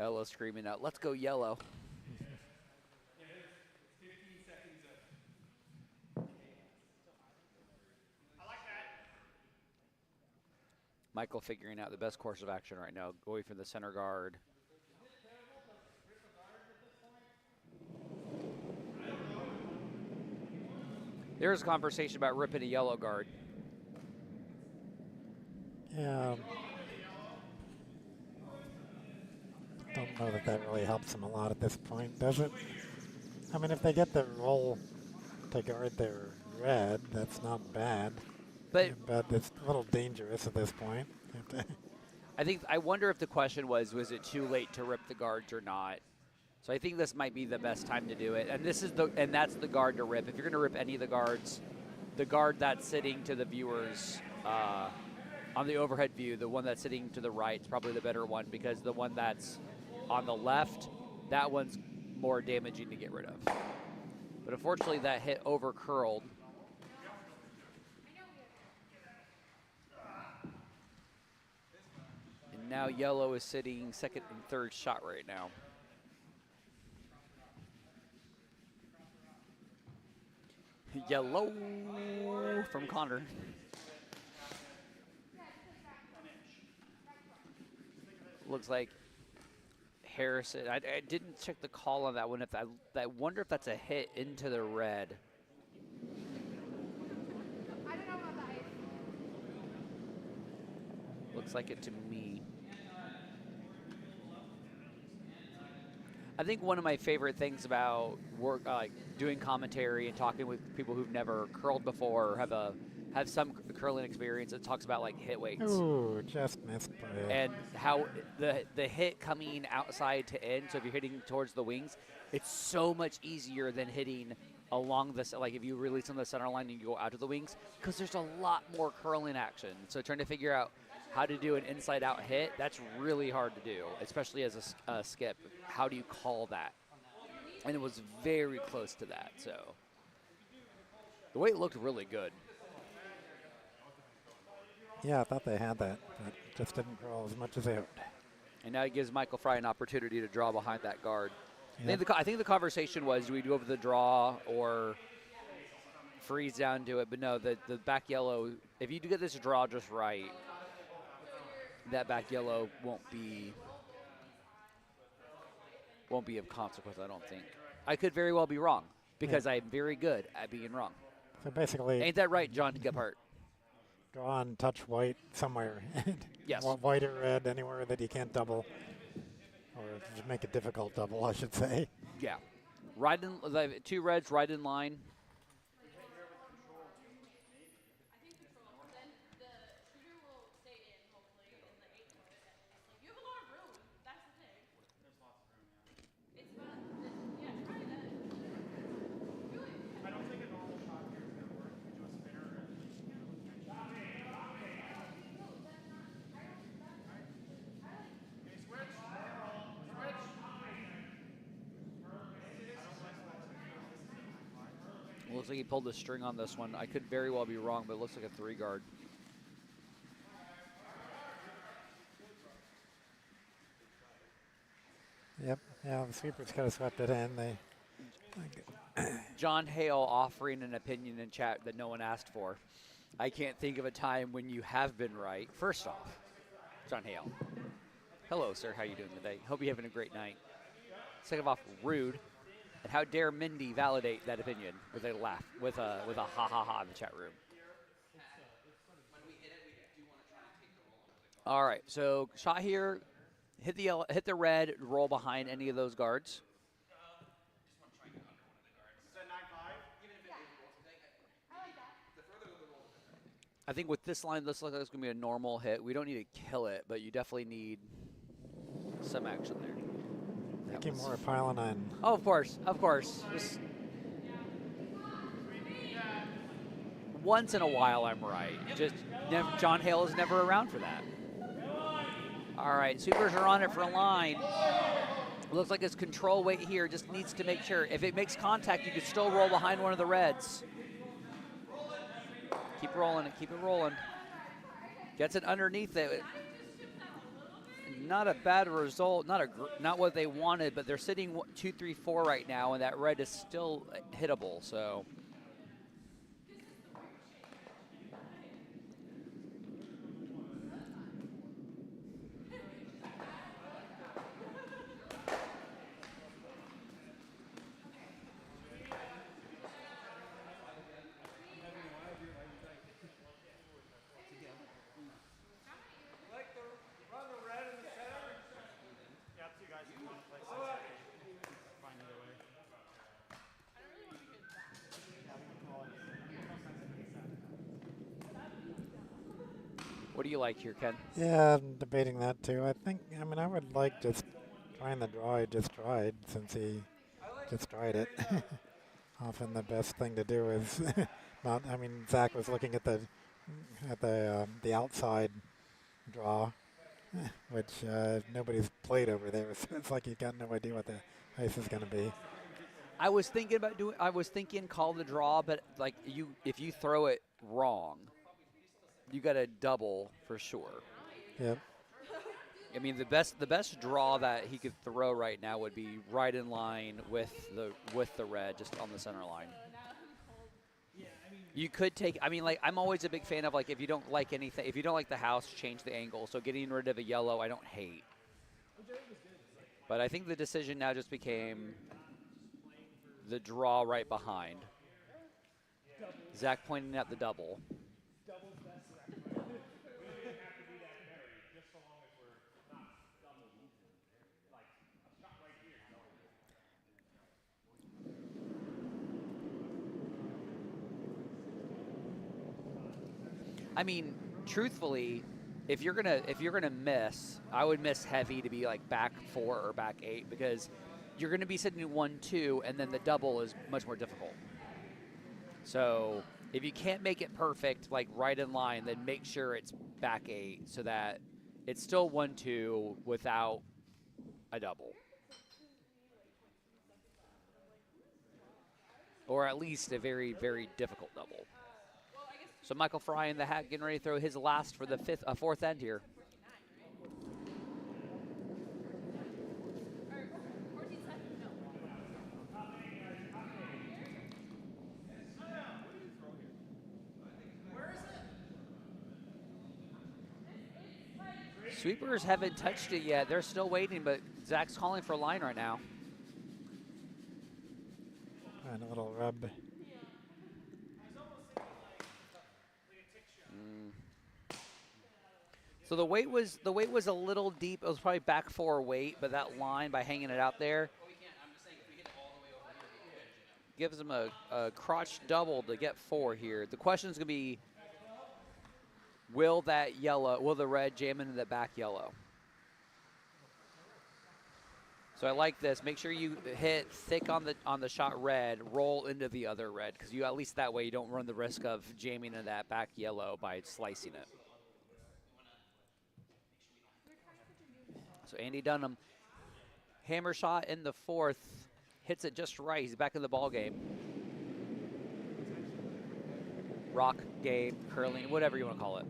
Ella screaming out, "Let's go yellow." Michael figuring out the best course of action right now, going for the center guard. There's a conversation about ripping a yellow guard. Yeah. Don't know that really helps them a lot at this point, does it? I mean, if they get the roll to guard their red, that's not bad. But it's a little dangerous at this point. I wonder if the question was it too late to rip the guards or not? So I think this might be the best time to do it. And that's the guard to rip. If you're going to rip any of the guards, the guard that's sitting to the viewers on the overhead view, the one that's sitting to the right is probably the better one, because the one that's on the left, that one's more damaging to get rid of. But unfortunately, that hit over curled. And now yellow is sitting second and third shot right now. Yellow from Connor. Looks like Harrison. I didn't check the call on that one. I wonder if that's a hit into the red. I don't know about the ice. Looks like it to me. I think one of my favorite things about work, doing commentary and talking with people who've never curled before or have some curling experience, it talks about like hit weights. Ooh, just missed by it. And how the hit coming outside to in, so if you're hitting towards the wings, it's so much easier than hitting along this, like if you release on the center line and you go out to the wings, because there's a lot more curling action. So trying to figure out how to do an inside out hit, that's really hard to do, especially as a skip. How do you call that? And it was very close to that, so. The weight looked really good. Yeah, I thought they had that, but just didn't crawl as much as they hoped. And now it gives Michael Fry an opportunity to draw behind that guard. Yep. I think the conversation was, do we do over the draw or freeze down to it? But no, the back yellow, if you do get this draw just right, that back yellow won't be of consequence, I don't think. I could very well be wrong, because I'm very good at being wrong. So basically, Ain't that right, John Gephardt? draw and touch white somewhere. Yes. White or red, anywhere that you can't double. Or just make it difficult double, I should say. Yeah. Right in, the two reds right in line. Then the shooter will stay in, hopefully, in the 8 foot at least. Like, you have a lot of room. That's the thing. There's lots of room, yeah. It's about, yeah, try that. Do it. I don't think a normal shot here is going to work. You do a spinner and then you can do a tension. Okay, switch. Switch. It looks like he pulled the string on this one. I could very well be wrong, but it looks like a 3-guard. Yep. Yeah, the sweepers could have swept it in. They. John Hale offering an opinion in chat that no one asked for. I can't think of a time when you have been right. First off, John Hale. Hello, sir. How you doing today? Hope you're having a great night. Second off, rude. And how dare Mindy validate that opinion with a laugh, with a ha ha ha in the chat room. All right, so shot here, hit the yellow, hit the red, roll behind any of those guards. I think with this line, this looks like it's going to be a normal hit. We don't need to kill it, but you definitely need some action there. Making more piling on. Oh, of course, of course. Just once in a while, I'm right. Just John Hale is never around for that. All right, sweepers are on it for a line. Looks like his control weight here just needs to make sure. If it makes contact, you can still roll behind one of the reds. Keep rolling it, keep it rolling. Gets it underneath it. Not a bad result, not what they wanted, but they're sitting 2, 3, 4 right now, and that red is still hittable. So. What do you like here, Ken? Yeah, I'm debating that too. I mean, I would like just trying the draw he just tried, since he just tried it. Often the best thing to do is not. I mean, Zach was looking at the outside draw, which nobody's played over there. So it's like you got no idea what the ice is going to be. I was thinking call the draw, but like if you throw it wrong, you got to double for sure. Yep. I mean, the best draw that he could throw right now would be right in line with the red, just on the center line. You could take. I mean, like, I'm always a big fan of, like, if you don't like anything, if you don't like the house, change the angle. So getting rid of a yellow, I don't hate. But I think the decision now just became the draw right behind. Zach pointing at the double. I mean, truthfully, if you're gonna miss, I would miss heavy to be like back 4 or back 8 because you're gonna be sitting at 1-2, and then the double is much more difficult. So if you can't make it perfect, like right in line, then make sure it's back 8 so that it's still 1-2 without a double, or at least a very, very difficult double. So Michael Fry in the hat getting ready to throw his last for the fourth end here. Sweepers haven't touched it yet. They're still waiting, but Zach's calling for a line right now. And a little rub. So the weight was a little deep. It was probably back 4 weight, but that line by hanging it out there gives him a crotch double to get 4 here. The question is going to be, will the red jam into the back yellow? So I like this. Make sure you hit thick on the shot red, roll into the other red, because you at least that way you don't run the risk of jamming into that back yellow by slicing it. So Andy Dunnam, hammer shot in the 4th, hits it just right. He's back in the ball game. Rock game, curling, whatever you want to call it.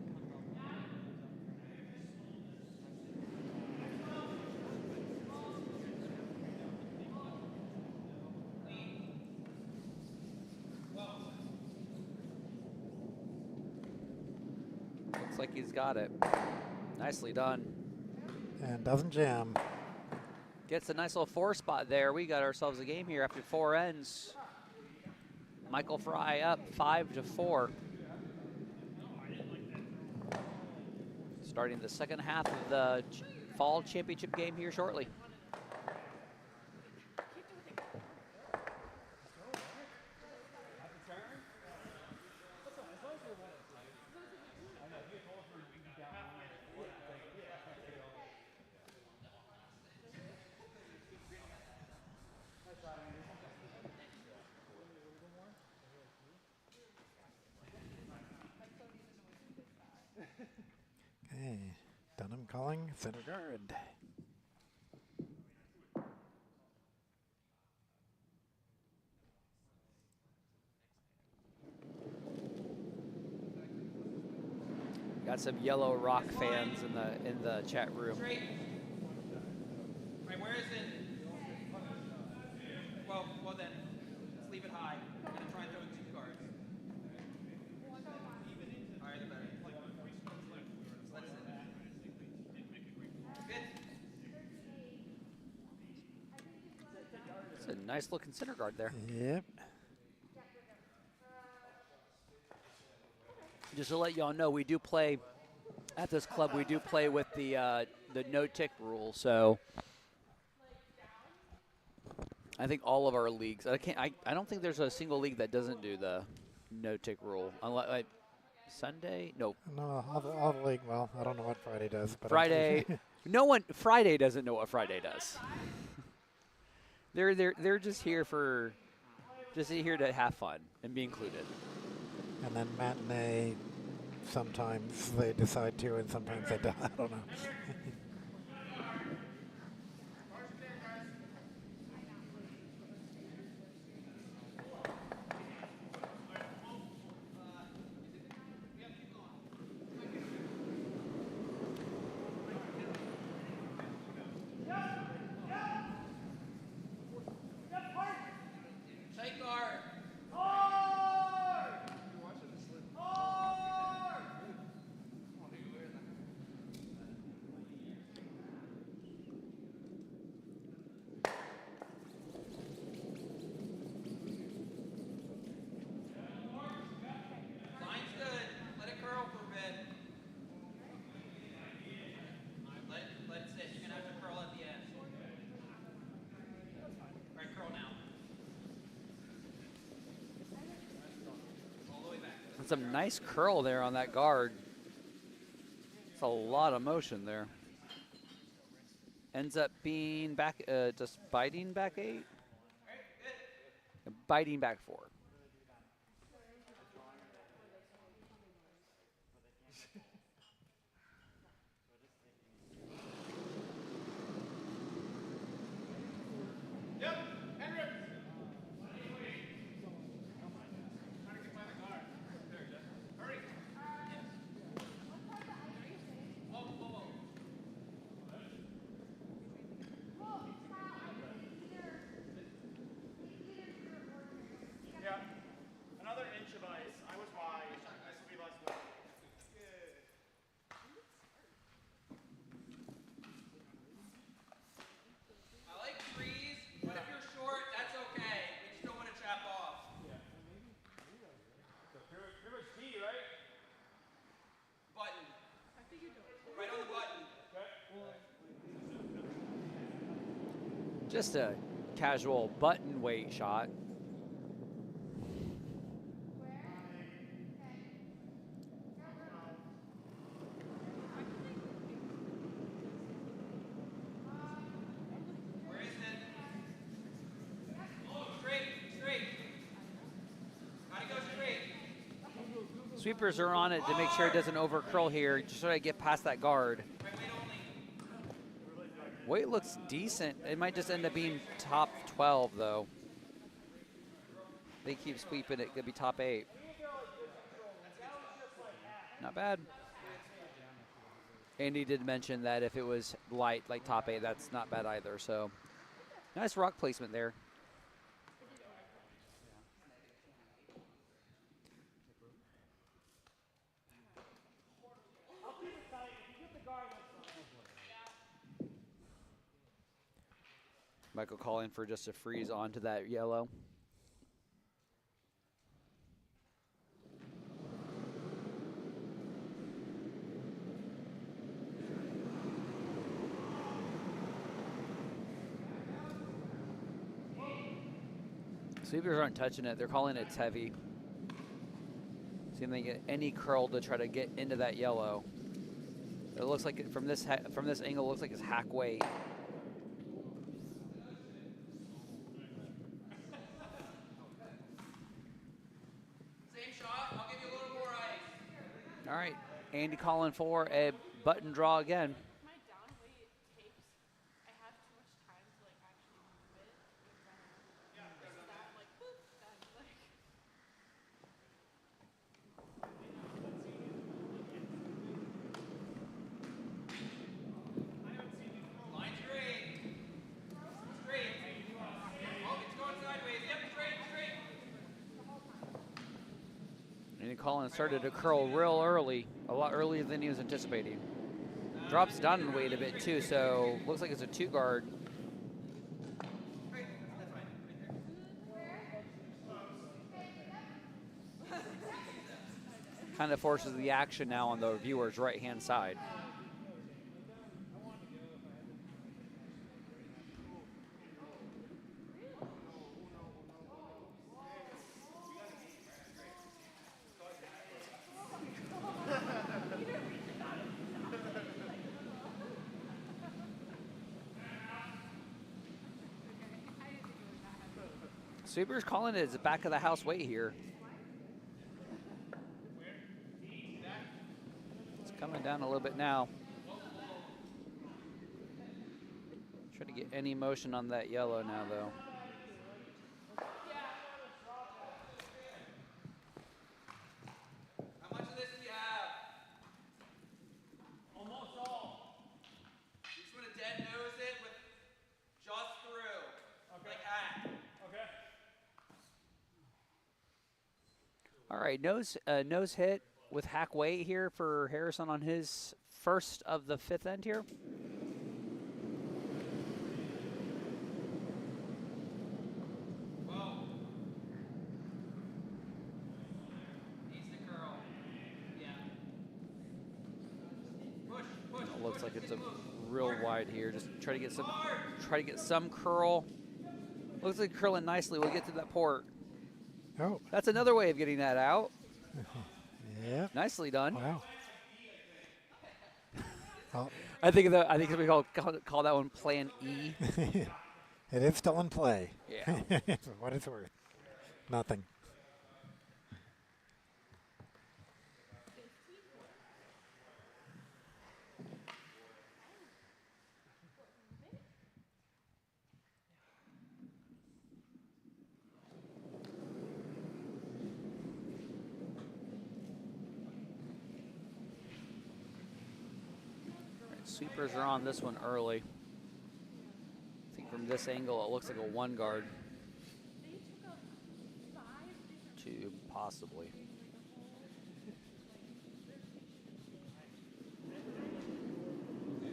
Looks like he's got it. Nicely done. And doesn't jam. Gets a nice little 4 spot there. We got ourselves a game here after 4 ends. Michael Fry up 5-4. Starting the second half of the fall championship game here shortly. Okay, Dunnam calling center guard. Got some Yellow Rock fans in the chat room. Straight. Right, where is it? Well then, let's leave it high. I'm gonna try and throw it 2 cards. Higher the better. Let's good. It's a nice looking center guard there. Yep. Just to let y'all know, we do play at this club. We do play with the no tick rule. So I think all of our leagues. I don't think there's a single league that doesn't do the no tick rule. Unless Sunday, no. No, all the league. Well, I don't know what Friday does, but Friday. Friday doesn't know what Friday does. They're just here to have fun and be included. And then matinee, sometimes they decide to, and sometimes they don't. I don't know. Tight guard. some nice curl there on that guard. It's a lot of motion there. Ends up being back, just biting back 8. Biting back 4. Yep. And rip. Hurry. Whoa, whoa, whoa. Yeah. Another inch of ice. I was wide. This will be less weight. I like trees, but if you're short, that's okay. We just don't want to trap off. Pretty much key, right? Button. Right on the button. Just a casual button weight shot. Where is it? Straight, straight. Gotta go straight. Sweepers are on it to make sure it doesn't over curl here. Just try to get past that guard. Right, weight only. Weight looks decent. It might just end up being top 12 though. They keep sweeping it. Could be top 8. Not bad. Andy did mention that if it was light, like top 8, that's not bad either. So nice rock placement there. Michael calling for just a freeze onto that yellow. Sweepers aren't touching it. They're calling it heavy. See if they get any curl to try to get into that yellow. It looks like from this angle, it looks like it's hack weight. Same shot. I'll give you a little more ice. All right, Andy calling for a button draw again. My down weight takes. I have too much time to like actually move it. Because that like boop, that like. Line straight. Straight. Oh, it's going sideways. Yep, straight, straight. Andy calling started to curl real early, a lot earlier than he was anticipating. Drops down in weight a bit too, so looks like it's a 2 guard. Right, that's fine. Right there. Kind of forces the action now on the viewer's right-hand side. Sweepers calling it as a back of the house weight here. It's coming down a little bit now. Try to get any motion on that yellow now though. How much of this do you have? Almost all. You just want to dead nose it with just through. Like that. Okay. All right, nose hit with hack weight here for Harrison on his first of the 5th end here. Whoa. Needs to curl. Yeah. Push, push. It looks push, like just it's a get close. real Hard. wide here. Just try to get some Hard. curl. Looks like curling nicely. We'll get to that port. Oh, That's another way of getting that out. Yep. Nicely done. Wow. Well, I think we call that one Plan E. it is still in play. Yeah. For what it's worth. Nothing. Sweepers are on this one early. I think from this angle, it looks like a 1 guard. 2, possibly.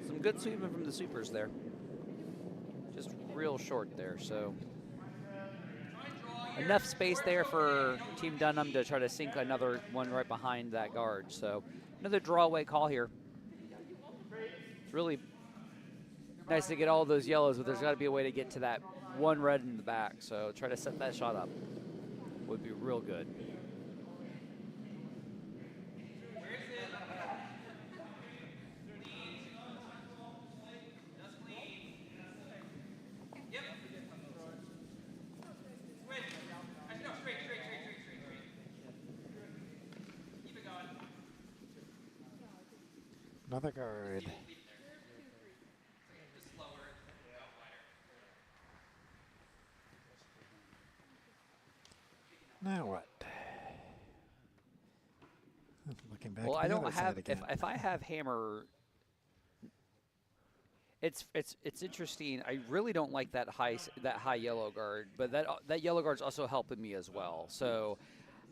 Some good sweeping from the sweepers there. Just real short there, so. Enough space there for Team Dunnam to try to sink another one right behind that guard. So another draw away call here. It's really nice to get all those yellows, but there's got to be a way to get to that 1 red in the back. So try to set that shot up. Would be real good. Another guard. Now what? Looking back. Well, to I the don't other side have. again. If I have hammer, it's interesting. I really don't like that high yellow guard, but that yellow guard's also helping me as well. So,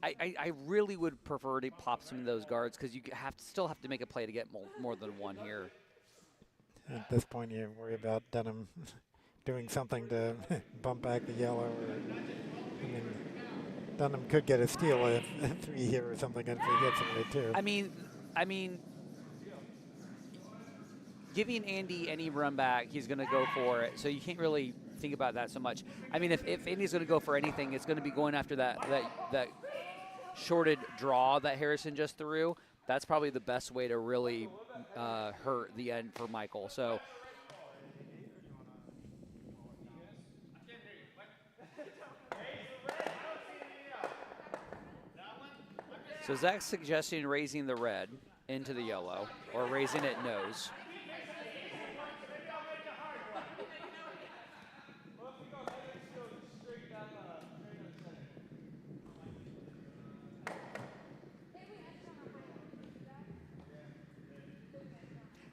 I really would prefer to pop some of those guards because you still have to make a play to get more than 1 here. At this point, you worry about Dunnam doing something to bump back the yellow. I mean, Dunnam could get a steal at 3 here or something if he gets it right too. I mean, giving Andy any run back, he's going to go for it. So you can't really think about that so much. I mean, if Andy's going to go for anything, it's going to be going after that shorted draw that Harrison just threw. That's probably the best way to really hurt the end for Michael. So. So Zach's suggesting raising the red into the yellow, or raising it nose.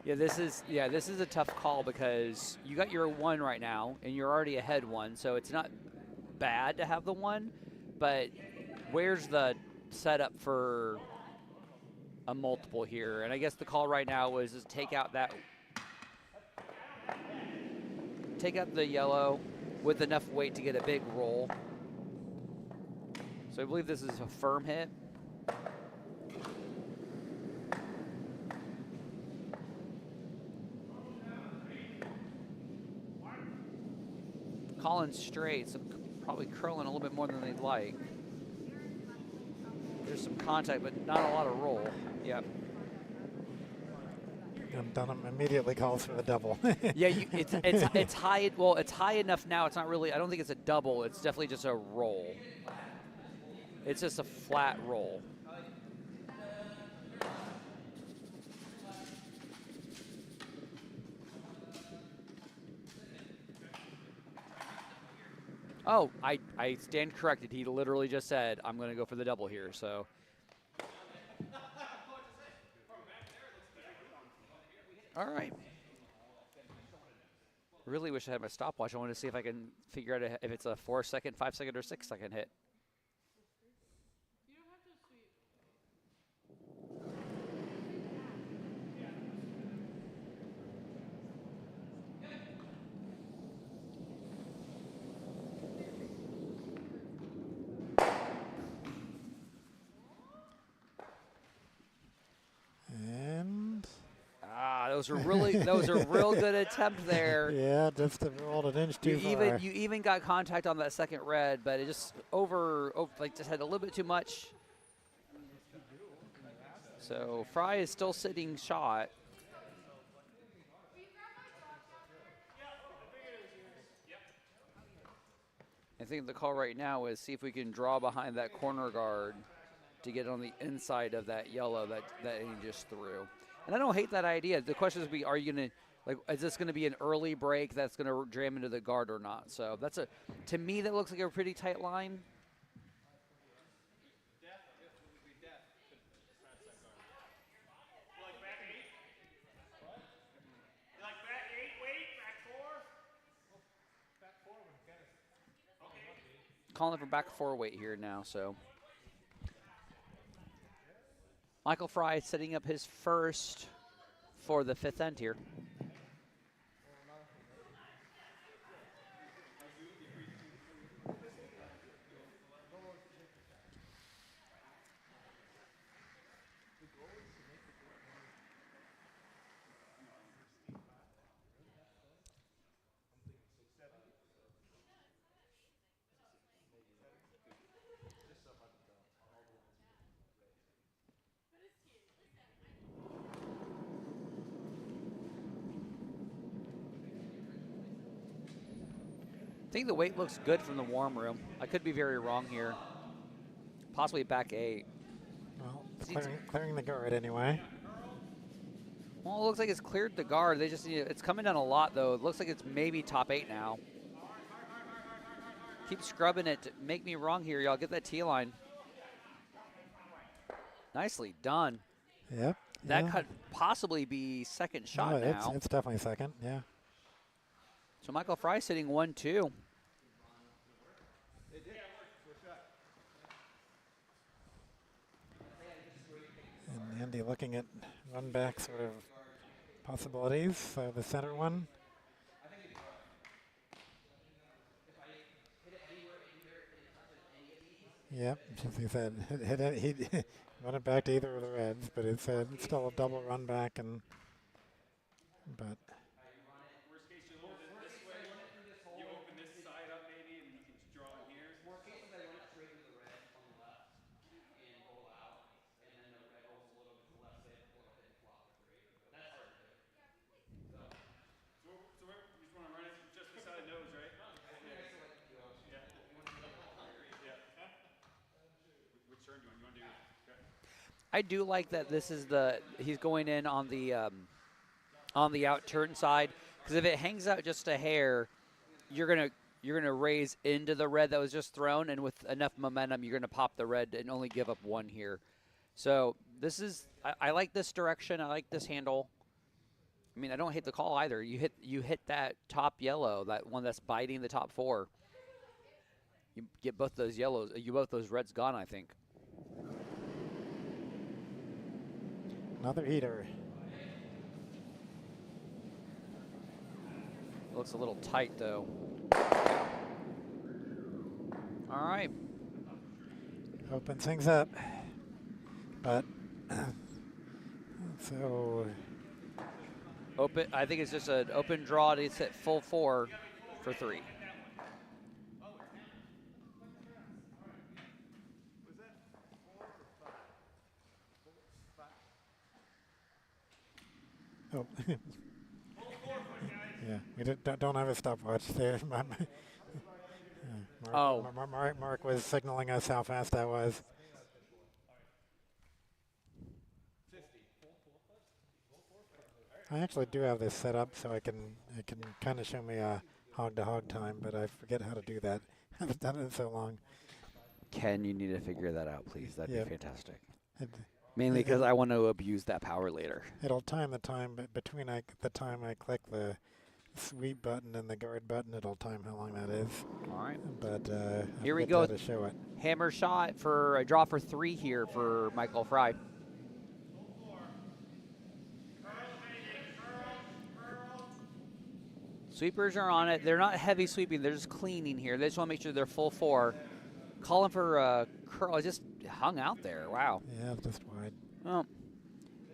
This is a tough call because you got your 1 right now, and you're already ahead 1, so it's not bad to have the 1, but where's the setup for a multiple here? And I guess the call right now is take out the yellow with enough weight to get a big roll. So I believe this is a firm hit. Calling straight, so probably curling a little bit more than they'd like. There's some contact, but not a lot of roll. Yep. And Dunnam immediately calls for the double. Yeah, it's high. Well, it's high enough now. It's not really. I don't think it's a double. It's definitely just a roll. It's just a flat roll. Oh, I stand corrected. He literally just said, I'm going to go for the double here. So. All right. Really wish I had my stopwatch. I want to see if I can figure out if it's a 4-second, 5-second, or 6-second hit. You don't have to sweep. And That was a real good attempt there. yeah, just rolled an inch too far. You even got contact on that second red, but it just just had a little bit too much. So Fry is still sitting shot. I think the call right now is see if we can draw behind that corner guard to get on the inside of that yellow that he just threw. And I don't hate that idea. The question is, are you going to, like, is this going to be an early break that's going to jam into the guard or not? So that's to me, that looks like a pretty tight line. Calling for back 4 weight here now, so. Michael Fry setting up his first for the 5th end here. I think the weight looks good from the warm room. I could be very wrong here. Possibly back 8. Well, clearing the guard anyway. Well, it looks like it's cleared the guard. They just need it's coming down a lot, though. It looks like it's maybe top 8 now. Keep scrubbing it. Make me wrong here, y'all. Get that T-line. Nicely done. Yep. That could possibly be second shot now. It's definitely second, yeah. So Michael Fry sitting 1-2. And Andy looking at run back sort of possibilities. So the center one. Yep, as he said, he run it back to either of the reds, but it's still a double run back, but. Worst case, you load it this way. You open this side up maybe, and you can just draw in here. Worst case is I run it straight to the red on the left and roll out, and then the red rolls a little bit to the left, say a little bit and flop the three. That's hard to do. So you just want to run it just beside the nose, right? Yeah. Which turn do you want to do? Okay. I do like that this is he's going in on the out turn side, because if it hangs out just a hair, you're gonna raise into the red that was just thrown, and with enough momentum, you're gonna pop the red and only give up 1 here. So this is I like this direction. I like this handle. I mean, I don't hate the call either. You hit that top yellow, that one that's biting the top 4. You get both those yellows, both those reds gone, I think. Another heater. Looks a little tight, though. All right. Opens things up. But, so. Open. I think it's just an open draw to hit full 4 for 3. Oh. Yeah, we don't have a stopwatch there. Mark was signaling us how fast that was. I actually do have this set up so it can kind of show me a hog-to-hog time, but I forget how to do that. I haven't done it in so long. Ken, you need to figure that out, please. That'd be fantastic. Mainly It- because I want to abuse that power later. It'll time the time, but between the time I click the sweep button and the guard button, it'll time how long that is. All right. But Here we I forget go. how to show it. Hammer shot for a draw for 3 here for Michael Fry. Sweepers are on it. They're not heavy sweeping. They're just cleaning here. They just want to make sure they're full 4. Calling for curl. Just hung out there. Wow. Yeah, just wide. Well,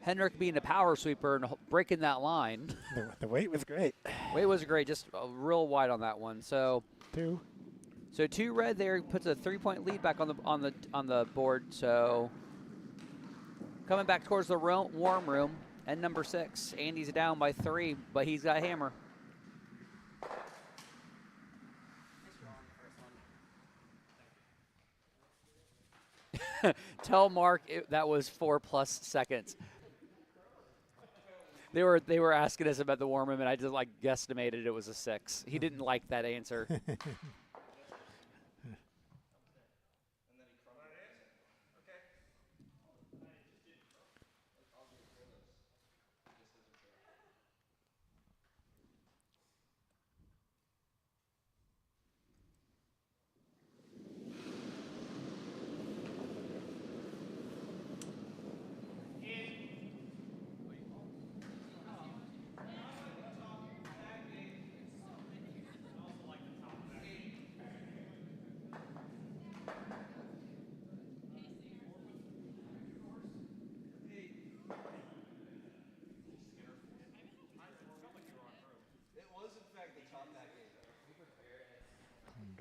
Henrik being a power sweeper and breaking that line. The weight was great. Weight was great. Just real wide on that one. So 2. So 2 red there puts a 3-point lead back on the board. So Coming back towards the warm room. And number 6. Andy's down by 3, but he's got a hammer. Tell Mark that was 4+ seconds. They were asking us about the warm room, and I just like guesstimated it was a 6. He didn't like that answer.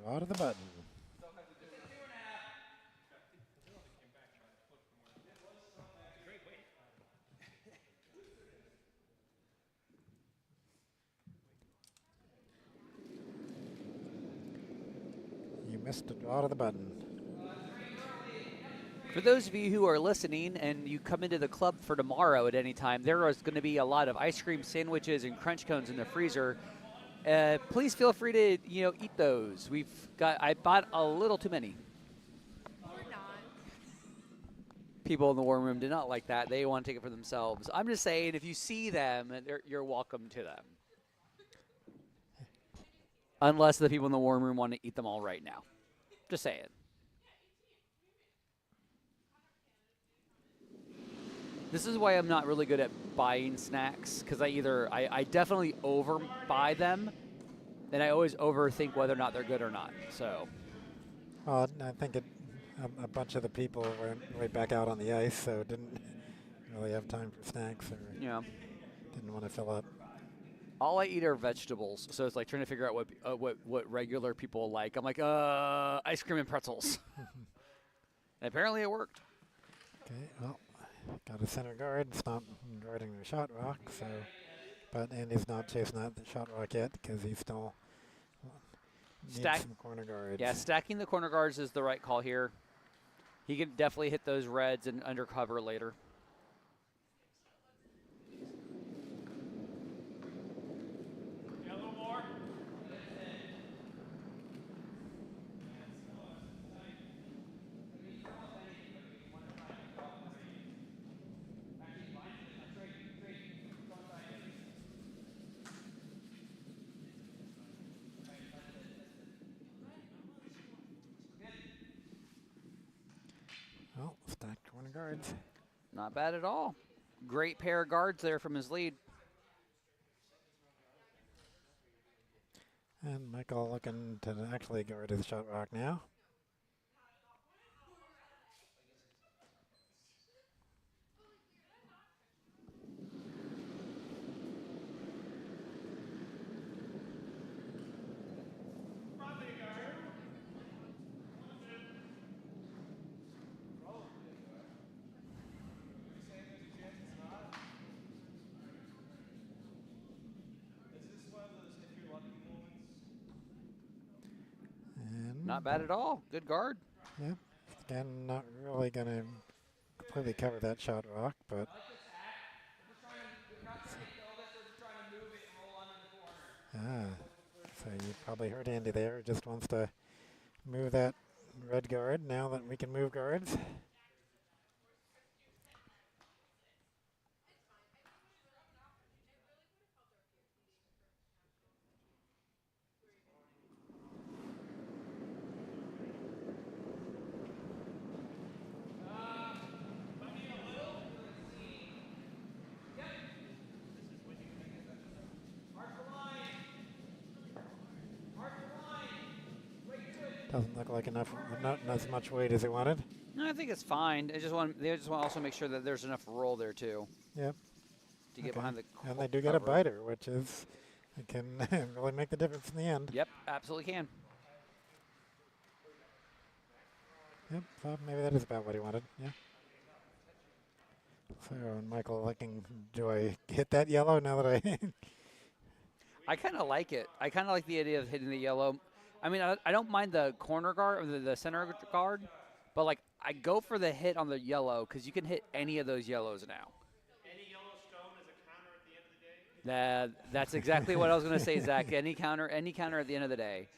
Draw to the button. You missed a draw to the button. For those of you who are listening and you come into the club for tomorrow at any time, there is going to be a lot of ice cream sandwiches and crunch cones in the freezer. Please feel free to eat those. I bought a little too many. Or not. People in the warm room did not like that. They want to take it for themselves. I'm just saying, if you see them, you're welcome to them. Unless the people in the warm room want to eat them all right now. Just saying. This is why I'm not really good at buying snacks, because I definitely overbuy them, and I always overthink whether or not they're good or not. So. Well, I think a bunch of the people were right back out on the ice, so didn't really have time for snacks or didn't want to fill up. All I eat are vegetables, so it's like trying to figure out what regular people like. I'm like, ice cream and pretzels. And apparently it worked. Okay, well, got a center guard. It's not guarding the shot rock, so. But Andy's not chasing out the shot rock yet because he still needs some corner guards. Yeah, stacking the corner guards is the right call here. He can definitely hit those reds and undercover later. Well, stacked corner guards. Not bad at all. Great pair of guards there from his lead. And Michael looking to actually guard his shot rock now. Not bad at all. Good guard. Yep. Again, not really going to completely cover that shot rock, but. So you probably heard Andy there. Just wants to move that red guard now that we can move guards. Doesn't look like enough, not as much weight as he wanted. No, I think it's fine. They just want to also make sure that there's enough roll there too. Yep. To get behind the and they do get a biter, which is it can really make the difference in the end. Yep, absolutely can. Yep, so maybe that is about what he wanted. Yeah. So Michael looking, do I hit that yellow now that I? I kind of like it. I kind of like the idea of hitting the yellow. I mean, I don't mind the corner guard or the center guard, but like I go for the hit on the yellow because you can hit any of those yellows now. Any yellow stone is a counter at the end of the day? That's exactly what I was going to say, Zach. Any counter at the end of the day.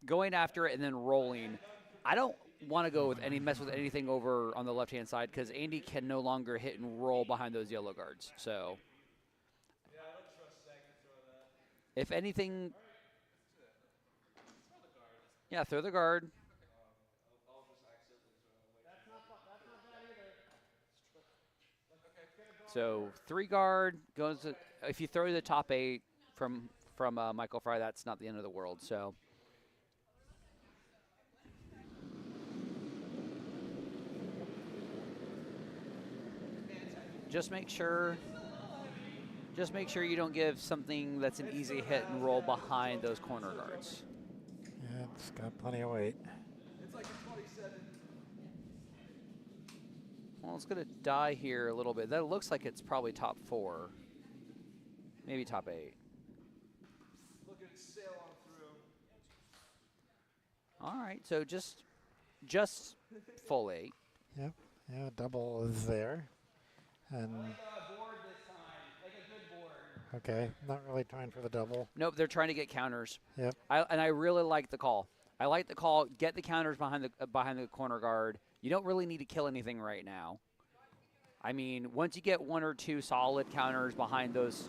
Going after it and then rolling. I don't want to go with mess with anything over on the left-hand side because Andy can no longer hit and roll behind those yellow guards. So, if anything, yeah, throw the guard. So 3 guard goes. If you throw the top 8 from Michael Fry, that's not the end of the world. So. Just make sure you don't give something that's an easy hit and roll behind those corner guards. Yeah, it's got plenty of weight. Well, it's going to die here a little bit. That looks like it's probably top 4, maybe top 8. All right, so just full 8. Yep. Yeah, double is there. And Board this time, like a good board. okay, not really trying for the double. Nope, they're trying to get counters. Yep. And I really like the call. I like the call. Get the counters behind the corner guard. You don't really need to kill anything right now. I mean, once you get 1 or 2 solid counters behind those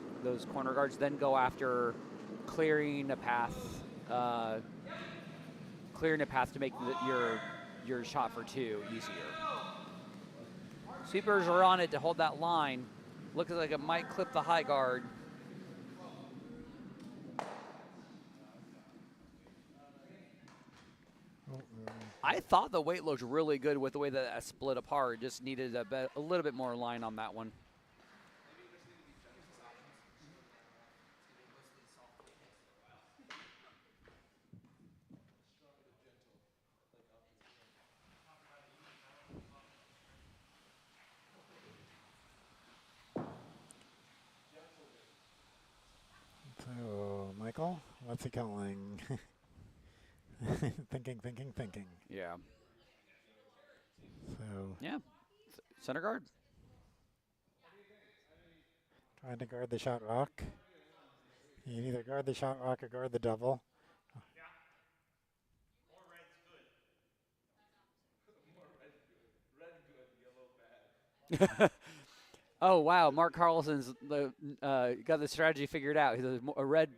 corner guards, then go after clearing a path to make your shot for 2 easier. Sweepers are on it to hold that line. Looks like it might clip the high guard. I thought the weight looked really good with the way that I split apart. Just needed a little bit more line on that one. So, Michael, what's he calling? Thinking. Yeah. So, Yeah. Center guard. trying to guard the shot rock. You can either guard the shot rock or guard the double. More red's good. Red good, yellow bad. Oh wow, Mark Carlson's got the strategy figured out. He's a red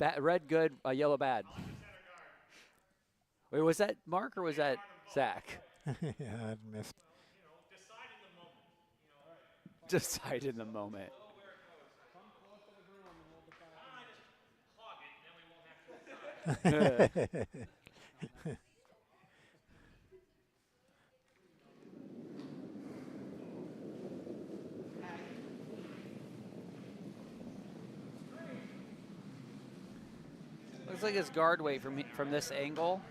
good, yellow bad. Wait, was that Mark or was that Zach? Yeah, I missed. Decide in the moment. Decide in the moment. Clog it, and then we won't have to decide. Looks like it's guard weight from this angle,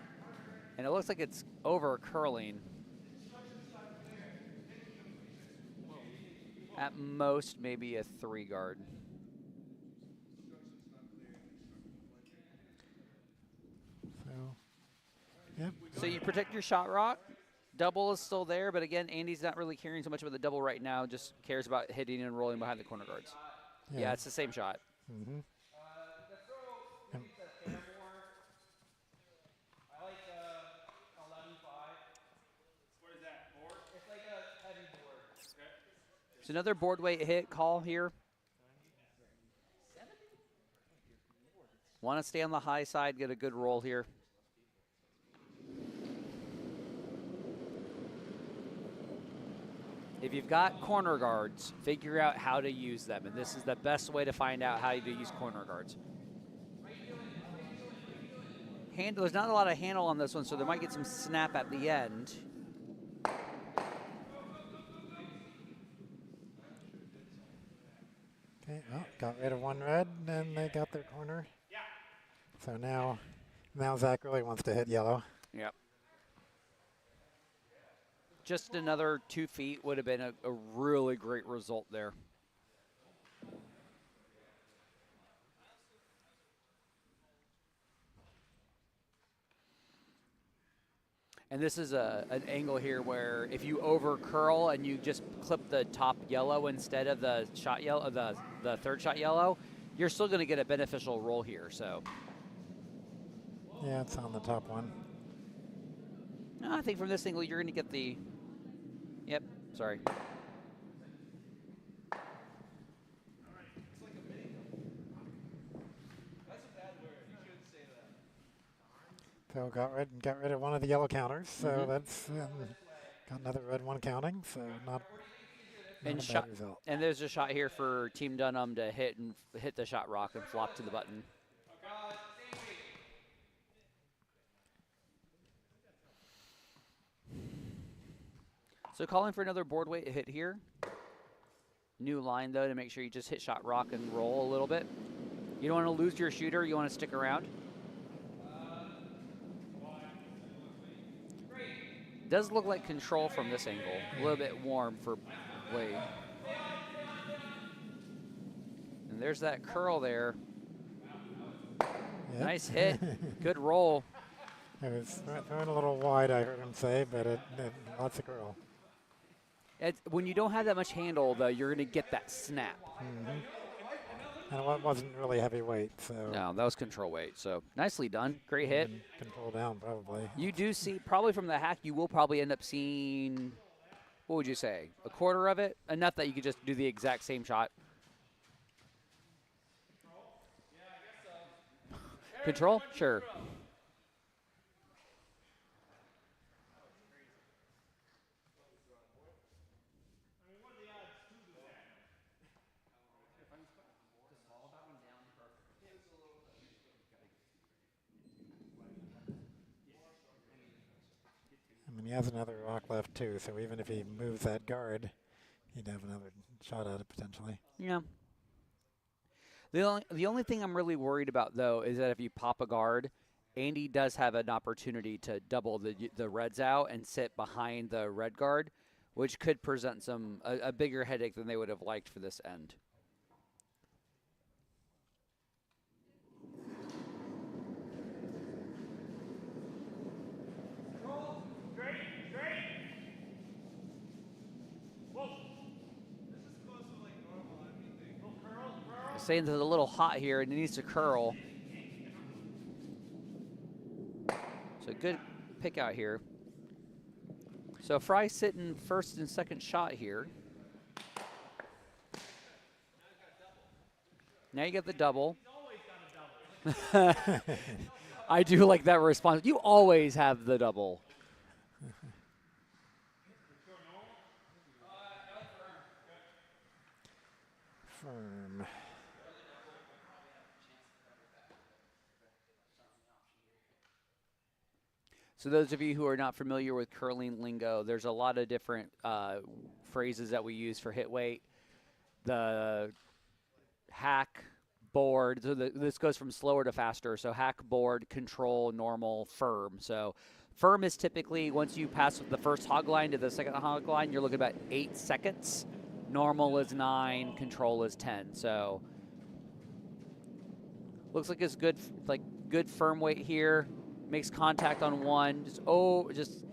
and it looks like it's over curling. At most, maybe a 3 guard. So, yep. So you protect your shot rock. Double is still there, but again, Andy's not really caring so much about the double right now. Just cares about hitting and rolling behind the corner guards. Yeah, it's the same shot. Mm-hmm. I like 11.5. What is that, board? It's like a heavy board. Okay. There's another board weight hit call here. Want to stay on the high side, get a good roll here. If you've got corner guards, figure out how to use them. And this is the best way to find out how to use corner guards. There's not a lot of handle on this one, so there might get some snap at the end. Okay, well, got rid of 1 red, and they got their corner. Yeah. So now Zach really wants to hit yellow. Yep. just another 2 feet would have been a really great result there. And this is an angle here where if you over curl and you just clip the top yellow instead of the shot yellow, the third shot yellow, you're still going to get a beneficial roll here. So Yeah, it's on the top one. no, I think from this angle you're going to get the. Yep. Sorry. So got rid of one of the yellow counters. So Mhm. that's got another red one counting. So not And a shot, bad result. and there's a shot here for Team Dunnam to hit the shot rock and flop to the button. So calling for another board weight hit here. New line though to make sure you just hit shot rock and roll a little bit. You don't want to lose your shooter. You want to stick around. Does look like control from this angle. A little bit warm for Wade. And there's that curl there. Yep. Nice hit. Good roll. It was throwing a little wide, I heard him say, but it lots of curl. When you don't have that much handle, though, you're going to get that snap. And it wasn't really heavy weight, so. No, that was control weight. So nicely done. Great hit. And control down, probably. You do see, probably from the hack, you will probably end up seeing, what would you say, a quarter of it? Enough that you could just do the exact same shot. Control? Sure. I mean, he has another rock left, too, so even if he moves that guard, he'd have another shot at it, potentially. Yeah. The only thing I'm really worried about, though, is that if you pop a guard, Andy does have an opportunity to double the reds out and sit behind the red guard, which could present a bigger headache than they would have liked for this end. Saying that it's a little hot here and it needs to curl. So good pick out here. So Fry sitting first and second shot here. Now you get the double. I do like that response. You always have the double. Firm. So those of you who are not familiar with curling lingo, there's a lot of different phrases that we use for hit weight. The hack, board, so this goes from slower to faster. So hack, board, control, normal, firm. So firm is typically once you pass the first hog line to the second hog line, you're looking at about 8 seconds. Normal is 9, control is 10. So looks like it's good, good firm weight here. Makes contact on one. Just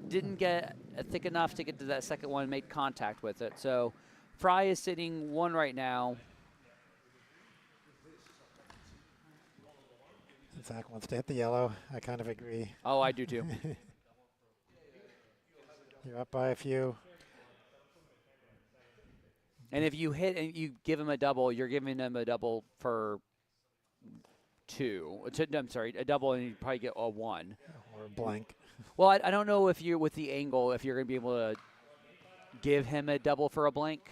didn't get thick enough to get to that second one. Made contact with it. So Fry is sitting 1 right now. Zach wants to hit the yellow. I kind of agree. Oh, I do too. You're up by a few. And if you hit and you give him a double, you're giving him a double for 2. I'm sorry, a double, and you probably get a 1. Or a blank. Well, I don't know if you're with the angle, if you're going to be able to give him a double for a blank.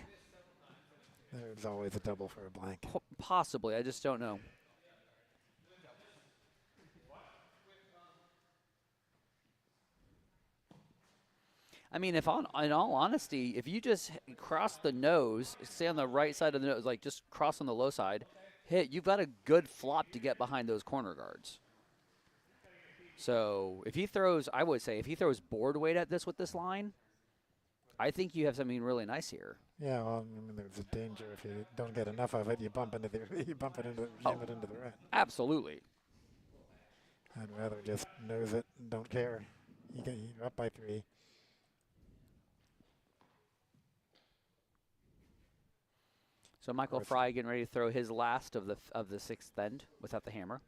There's always a double for a blank. Possibly. I just don't know. I mean, in all honesty, if you just cross the nose, stay on the right side of the nose, like just cross on the low side, hit, you've got a good flop to get behind those corner guards. So if he throws, I would say, if he throws board weight at this with this line, I think you have something really nice here. Yeah, well, I mean, there's a danger if you don't get enough of it, you bump into the you bump it into jam it into the red. Absolutely. I'd rather just nose it and don't care. You're up by 3. So Michael Fry getting ready to throw his last of the 6th end without the hammer.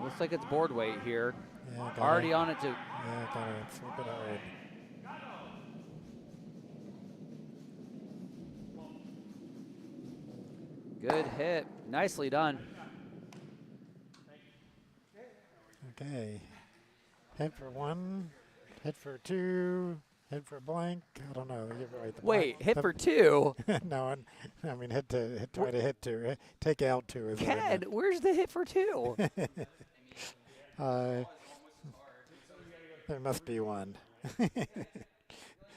Looks like it's board weight here. Yeah, Already on it too. Yeah, gotta flip it hard. Good hit. Nicely done. Okay. Hit for 1, hit for 2, hit for blank. I don't know. You're right. Wait, hit for 2? No, I mean try to hit 2. Take out 2 is what I Ken, meant. where's the hit for 2? There must be one.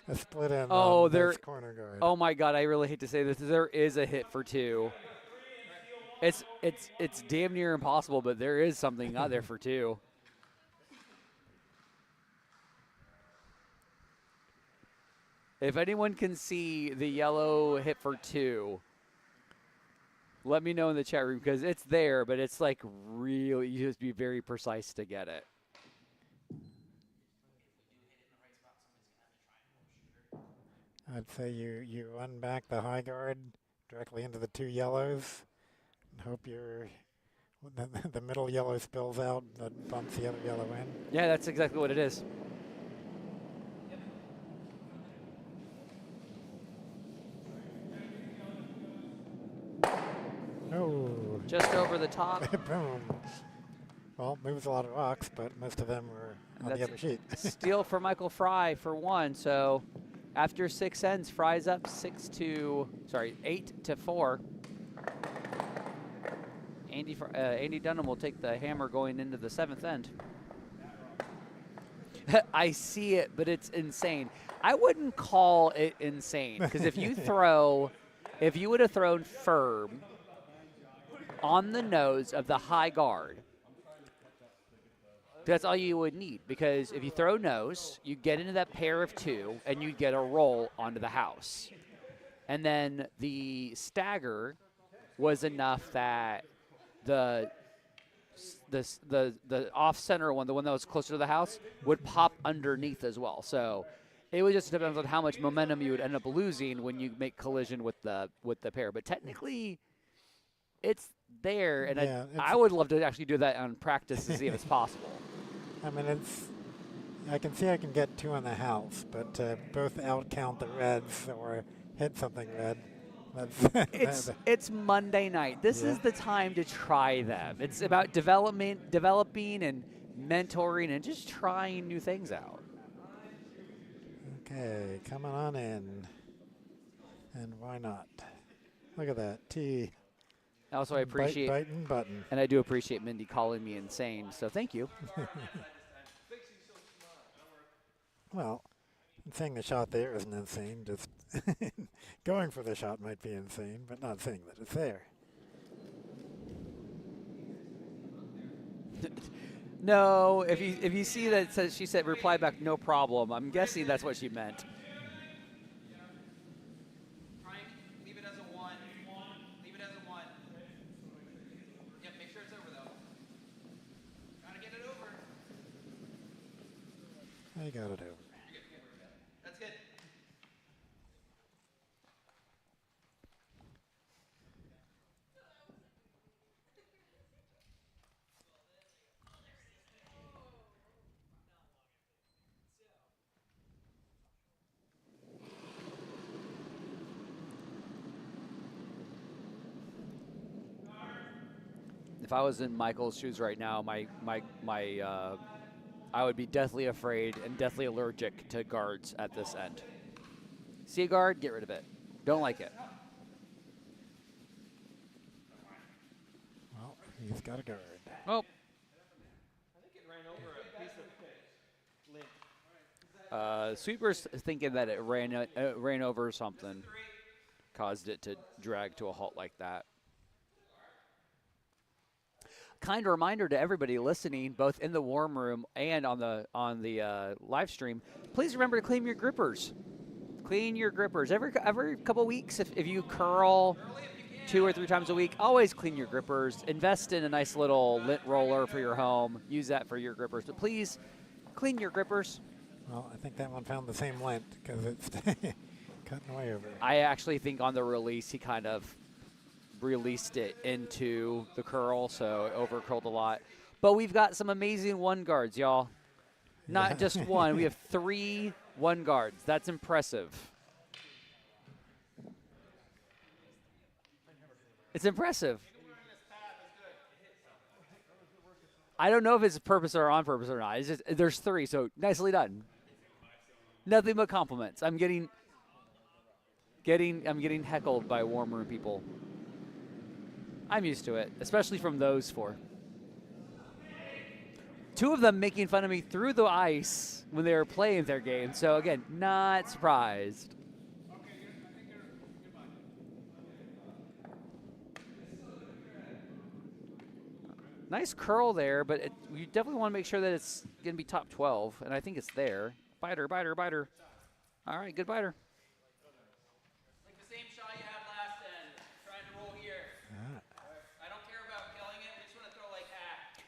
A split in Oh, on there. this corner guard. Oh my God, I really hate to say this. There is a hit for 2. It's damn near impossible, but there is something out there for 2. If anyone can see the yellow hit for 2, let me know in the chat room because it's there, but it's like really, you just be very precise to get it. I'd say you run back the high guard directly into the 2 yellows and hope the middle yellow spills out that bumps the other yellow in. Yeah, that's exactly what it is. Oh. Just over the top. Boom. Well, moves a lot of rocks, but most of them were on the other sheet. Steal for Michael Fry for 1. So after 6 ends, Fry's up 8 to 4. Andy Dunnam will take the hammer going into the 7th end. I see it, but it's insane. I wouldn't call it insane because if you would have thrown firm on the nose of the high guard, that's all you would need, because if you throw nose, you get into that pair of 2, and you get a roll onto the house. And then the stagger was enough that the off-center one, the one that was closer to the house, would pop underneath as well. So it would just depend on how much momentum you would end up losing when you make collision with the pair. But technically, it's there, and Yeah, I would love to actually do that on practice to see if it's possible. I mean, I can see I can get 2 on the house, but both outcount the reds or hit something red. It's Monday night. This is the time to try them. It's about developing and mentoring and just trying new things out. Okay, coming on in. And why not? Look at that. T. Also, I appreciate Biting button. and I do appreciate Mindy calling me insane. So thank you. Well, saying the shot there isn't insane. Just going for the shot might be insane, but not saying that it's there. No, if you see that it says, she said reply back no problem. I'm guessing that's what she meant. Leave it as a 1. Leave it as a 1. Yep, make sure it's over though. Gotta get it over. I got it over. That's good. If I was in Michael's shoes right now, I would be deathly afraid and deathly allergic to guards at this end. See a guard, get rid of it. Don't like it. Well, he's got a guard. Oh. I think it ran over a piece of lint. Sweeper's thinking that it ran over something, caused it to drag to a halt like that. kind reminder to everybody listening, both in the warm room and on the live stream. Please remember to clean your grippers. Clean your grippers every couple weeks. If you curl 2 or 3 times a week, always clean your grippers. Invest in a nice little lint roller for your home. Use that for your grippers. But please clean your grippers. Well, I think that one found the same lint because it's cutting away over. I actually think on the release he kind of released it into the curl, so it over curled a lot. But we've got some amazing one guards, y'all. Not just one. We have 3 one guards. That's impressive. It's impressive. I don't know if it's purpose or on purpose or not. It's just there's 3, so nicely done. Nothing but compliments. I'm getting heckled by warm room people. I'm used to it, especially from those 4. 2 of them making fun of me through the ice when they were playing their game. So again, not surprised. Nice curl there, but you definitely want to make sure that it's going to be top 12, and I think it's there. Biter, biter, biter. All right, good biter. Like the same shot you had last end, trying to roll here. I don't care about killing it. I just want to throw like hack.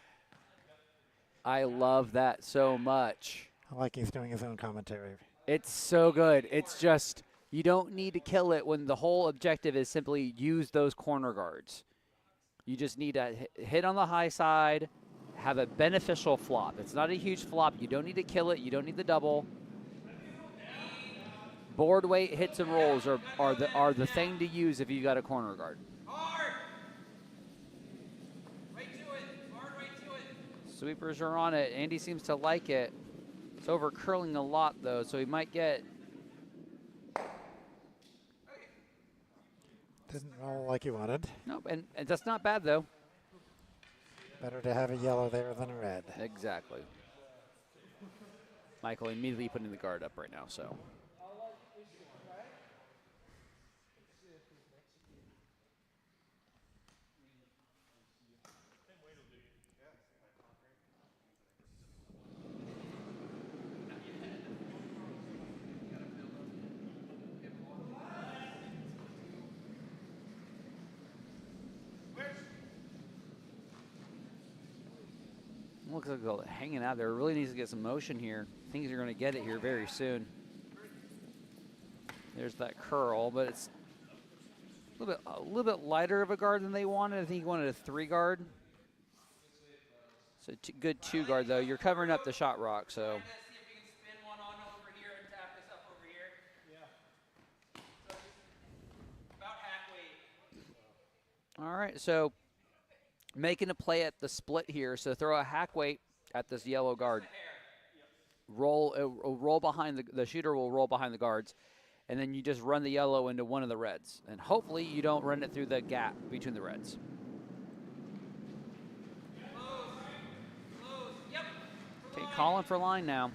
I love that so much. I like he's doing his own commentary. It's so good. It's just you don't need to kill it when the whole objective is simply use those corner guards. You just need to hit on the high side, have a beneficial flop. It's not a huge flop. You don't need to kill it. You don't need the double. Board weight hits and rolls are the thing to use if you got a corner guard. Hard. Right to it. Hard right to it. Sweepers are on it. Andy seems to like it. It's over curling a lot though, so he might get. Didn't roll like you wanted. Nope, and that's not bad though. Better to have a yellow there than a red. Exactly. Michael immediately putting the guard up right now, so. Looks like they're hanging out there. Really needs to get some motion here. Things are going to get it here very soon. There's that curl, but it's a little bit lighter of a guard than they wanted. I think he wanted a 3 guard. So good 2 guard though. You're covering up the shot rock, so. See if we can spin one on over here and tap this up over here. Yeah. So about hack weight. All right, so making a play at the split here. So throw a hack weight at this yellow guard. Roll behind the shooter will roll behind the guards, and then you just run the yellow into one of the reds. And hopefully you don't run it through the gap between the reds. Close. Yep. Okay, calling for line now.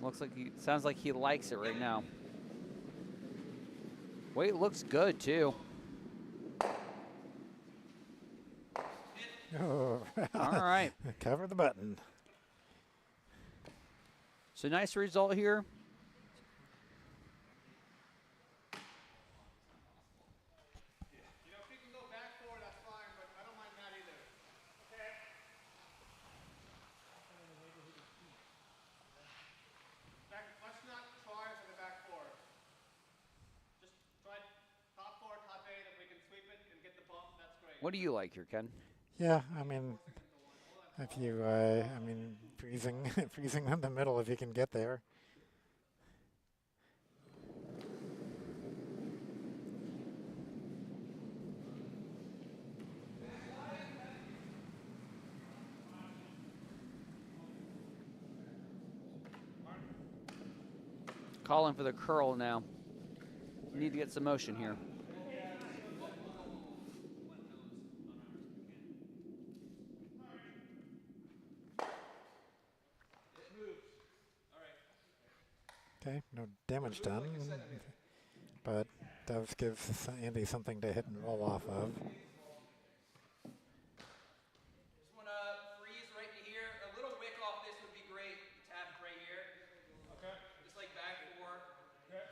Looks like sounds like he likes it right now. Weight looks good too. Oh. All right. Cover the button. So nice result here. You know, if you can go back forward, that's fine, but I don't mind that either. Okay. Let's not try for the back four. Just try top 4, top 8. If we can sweep it and get the bump, that's great. What do you like here, Ken? Yeah, I mean, if you, freezing, freezing in the middle if you can get there. Calling for the curl now. We need to get some motion here. Okay, no damage done, but does give Andy something to hit and roll off of. Just want to freeze right to here. A little wick off this would be great. Tap right here. Okay. Just like back four. Okay.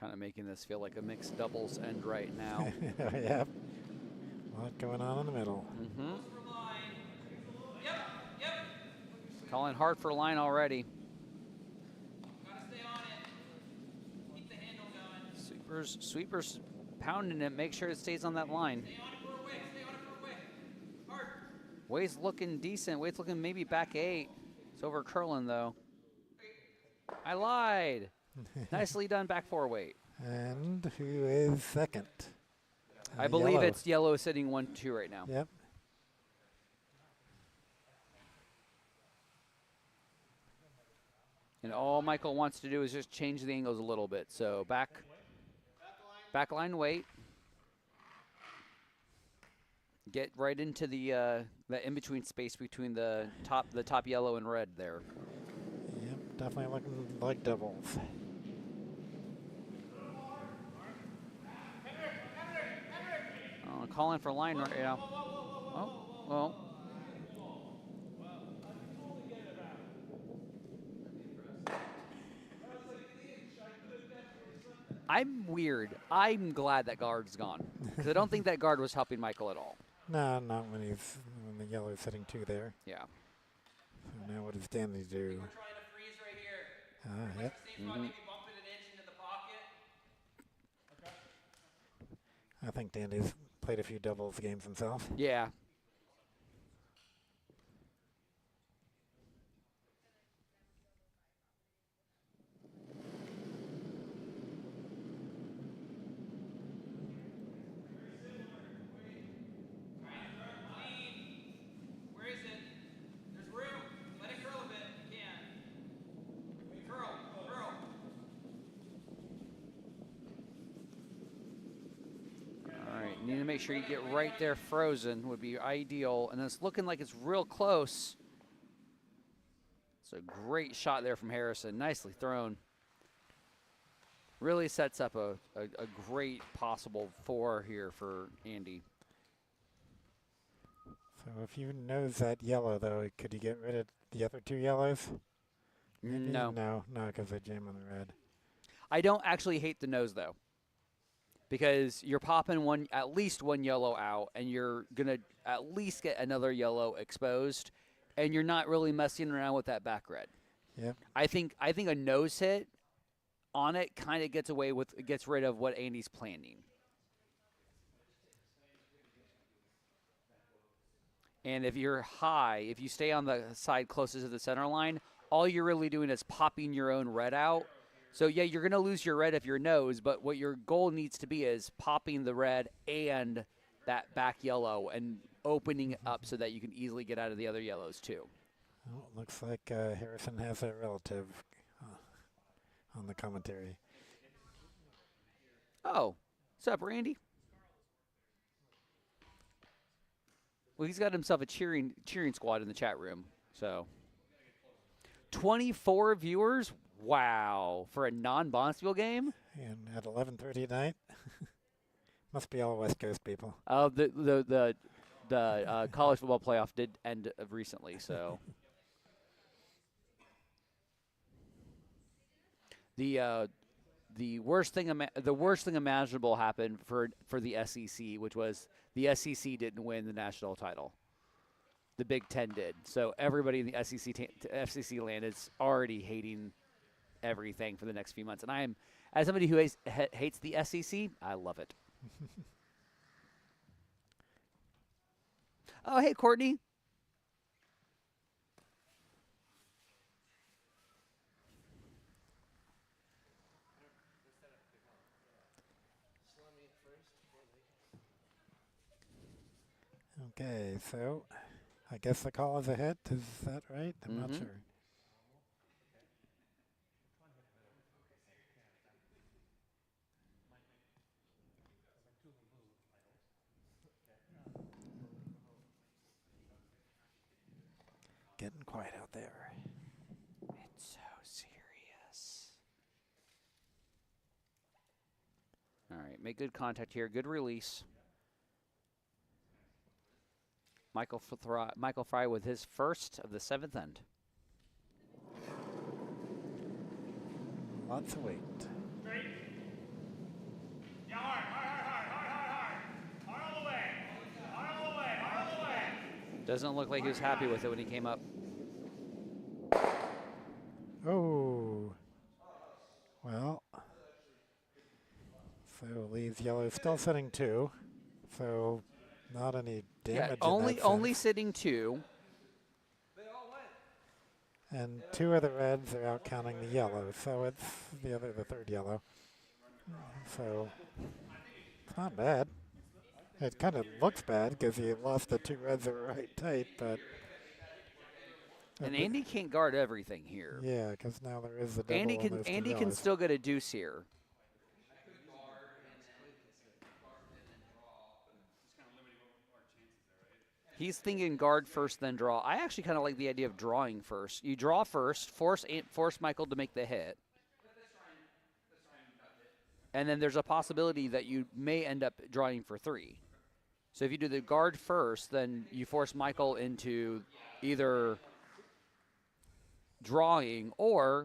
Kind of making this feel like a mixed doubles end right now. Yep. A lot going on in the middle. Mm-hmm. Close for line. Yep, yep. Calling hard for line already. Gotta stay on it. Keep the handle going. Sweepers pounding it. Make sure it stays on that line. Stay on it for a wick. Stay on it for a wick. Hard. Wade's looking decent. Wade's looking maybe back 8. It's over curling though. I lied. Nicely done back 4 Wade. And who is second? I believe Yellow. it's yellow sitting 1-2 right now. Yep. And all Michael wants to do is just change the angles a little bit. So back line weight. Get right into the in-between space between the top yellow and red there. Yep, definitely looking like doubles. Calling for line right now. Oh, well. I'm weird. I'm glad that guard's gone because I don't think that guard was helping Michael at all. No, not when the yellow's sitting 2 there. Yeah. So now what does Danny do? We're trying to freeze right here. Yep. Same spot, maybe bump it an inch into the pocket. I think Danny's played a few doubles games himself. Yeah. Where is it? There's room. Let it curl a bit if you can. Curl, curl. All right. Need to make sure you get right there frozen would be ideal. And it's looking like it's real close. It's a great shot there from Harrison. Nicely thrown. Really sets up a great possible 4 here for Andy. So if you nose that yellow, though, could you get rid of the other 2 yellows? Maybe? No. No, because they jam on the red. I don't actually hate the nose, though. Because you're popping at least one yellow out, and you're going to at least get another yellow exposed, and you're not really messing around with that back red. Yep. I think a nose hit on it kind of gets rid of what Andy's planning. And if you're high, if you stay on the side closest to the center line, all you're really doing is popping your own red out. So, yeah, you're going to lose your red if your nose, but what your goal needs to be is popping the red and that back yellow and opening it up so that you can easily get out of the other yellows too. Well, it looks like Harrison has a relative on the commentary. Oh, what's up, Randy? Well, he's got himself a cheering squad in the chat room. So, 24 viewers. Wow, for a non-Bonspiel game. And at 11:30 tonight, must be all West Coast people. The college football playoff did end recently, so the worst thing imaginable happened for the SEC, which was the SEC didn't win the national title. The Big Ten did. So everybody in the SEC land is already hating everything for the next few months. And I am, as somebody who hates the SEC, I love it. Oh, hey, Courtney. Okay, so I guess the call is ahead. Is that right? I'm not sure. Getting quiet out there. It's so serious. All right, make good contact here. Good release. Michael Fry with his first of the 7th end. Lots of weight. Straight. Yeah, hard all the way. Hard all the way, hard all the way. Doesn't look like he was happy with it when he came up. Oh. Well. So leaves yellow still sitting 2. So not any damage in that only sense. sitting 2. And 2 of the reds are out counting the yellow. So it's the 3rd yellow. So it's not bad. It kind of looks bad because he lost the 2 reds that were right tight, but. And Andy can't guard everything here. Yeah, because now there is the double. Andy can still get a deuce here. He's thinking guard first, then draw. I actually kind of like the idea of drawing first. You draw first, force Michael to make the hit. And then there's a possibility that you may end up drawing for 3. So if you do the guard first, then you force Michael into either drawing or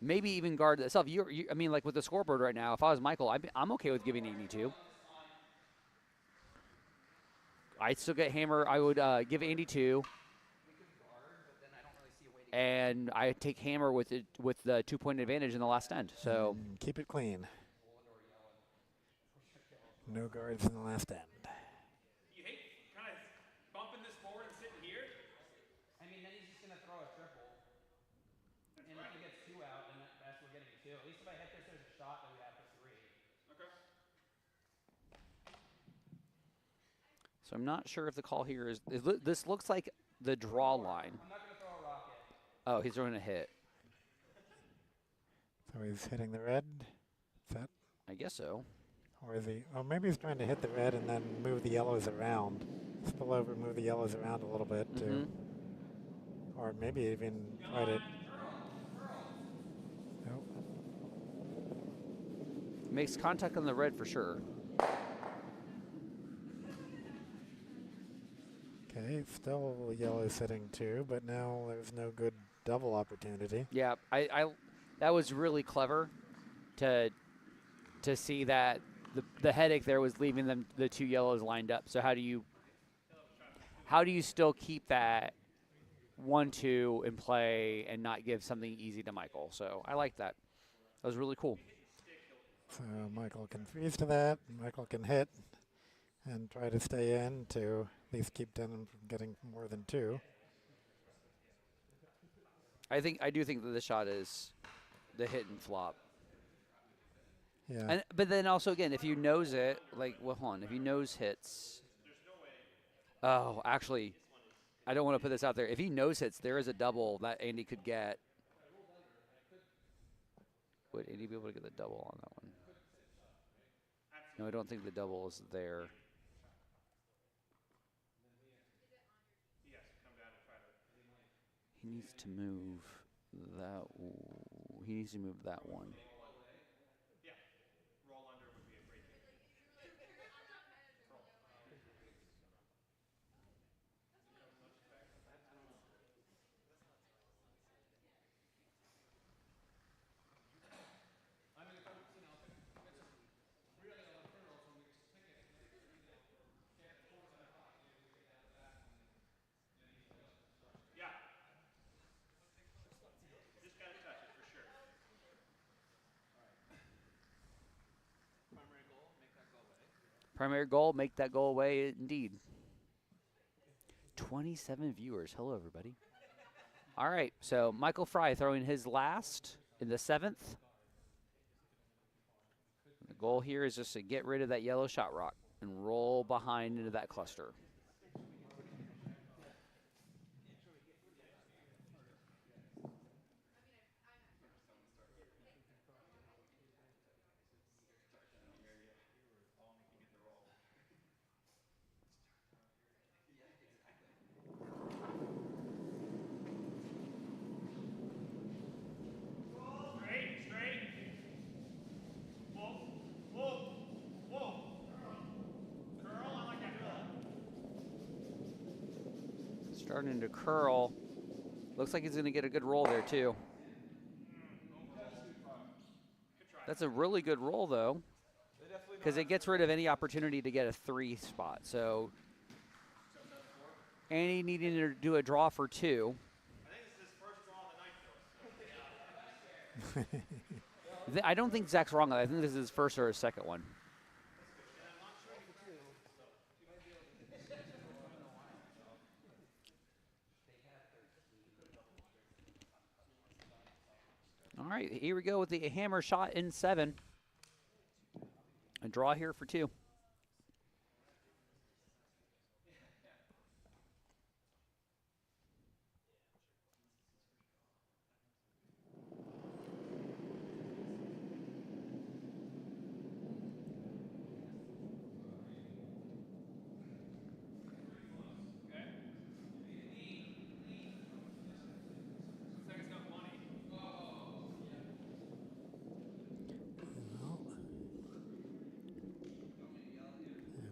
maybe even guard itself. I mean, like with the scoreboard right now, if I was Michael, I'm okay with giving 82. I'd still get hammer. I would give Andy 2. And I take hammer with the 2-point advantage in the last end. So keep it clean. No guards in the last end. You hate kind of bumping this forward and sitting here? I mean, then he's just going to throw a triple. And if he gets 2 out, then that's we're getting 2. At least if I hit this, there's a shot that we have for 3. Okay. So I'm not sure if the call here is. This looks like the draw line. I'm not going to throw a rocket. Oh, he's throwing a hit. So he's hitting the red. Is that? I guess so. Or is he? Oh, maybe he's trying to hit the red and then move the yellows around. Spill over, move the yellows around a little bit too. Or maybe even try to. Nope. Makes contact on the red for sure. Okay, still yellow sitting 2, but now there's no good double opportunity. Yeah, I that was really clever to see that the headache there was leaving them the 2 yellows lined up. So how do you still keep that 1-2 in play and not give something easy to Michael? So I like that. That was really cool. So Michael can freeze to that. Michael can hit and try to stay in to at least keep Dunnam from getting more than 2. I do think that the shot is the hit and flop. Yeah. But then also again, if you nose it, like well, hold on, if you nose hits. Oh, actually, I don't want to put this out there. If he nose hits, there is a double that Andy could get. Would Andy be able to get the double on that one? No, I don't think the double is there. He needs to move that. He needs to move that one. Yeah. Roll under would be a great thing. Yeah. Just got to touch it for sure. Primary goal, make that go away indeed. 27 viewers. Hello, everybody. All right, so Michael Fry throwing his last in the 7th. The goal here is just to get rid of that yellow shot rock and roll behind into that cluster. Starting to curl. Looks like he's going to get a good roll there, too. That's a really good roll, though, because it gets rid of any opportunity to get a 3 spot. So Andy needing to do a draw for 2. I think this is his first draw of the night, though. I don't think Zach's wrong. I think this is his first or his second one. All right, here we go with the hammer shot in 7. A draw here for 2.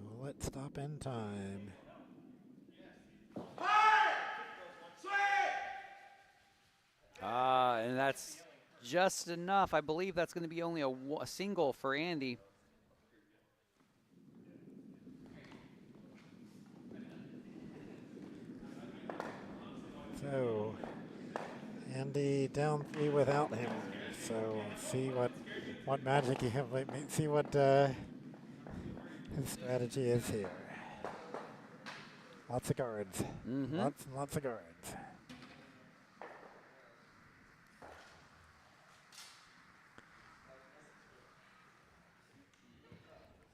Well, let's stop in time. And that's just enough. I believe that's going to be only a single for Andy. So, Andy down 3 without him. So, see what magic he have. See what his strategy is here. Lots of guards. Mm-hmm. Lots and lots of guards.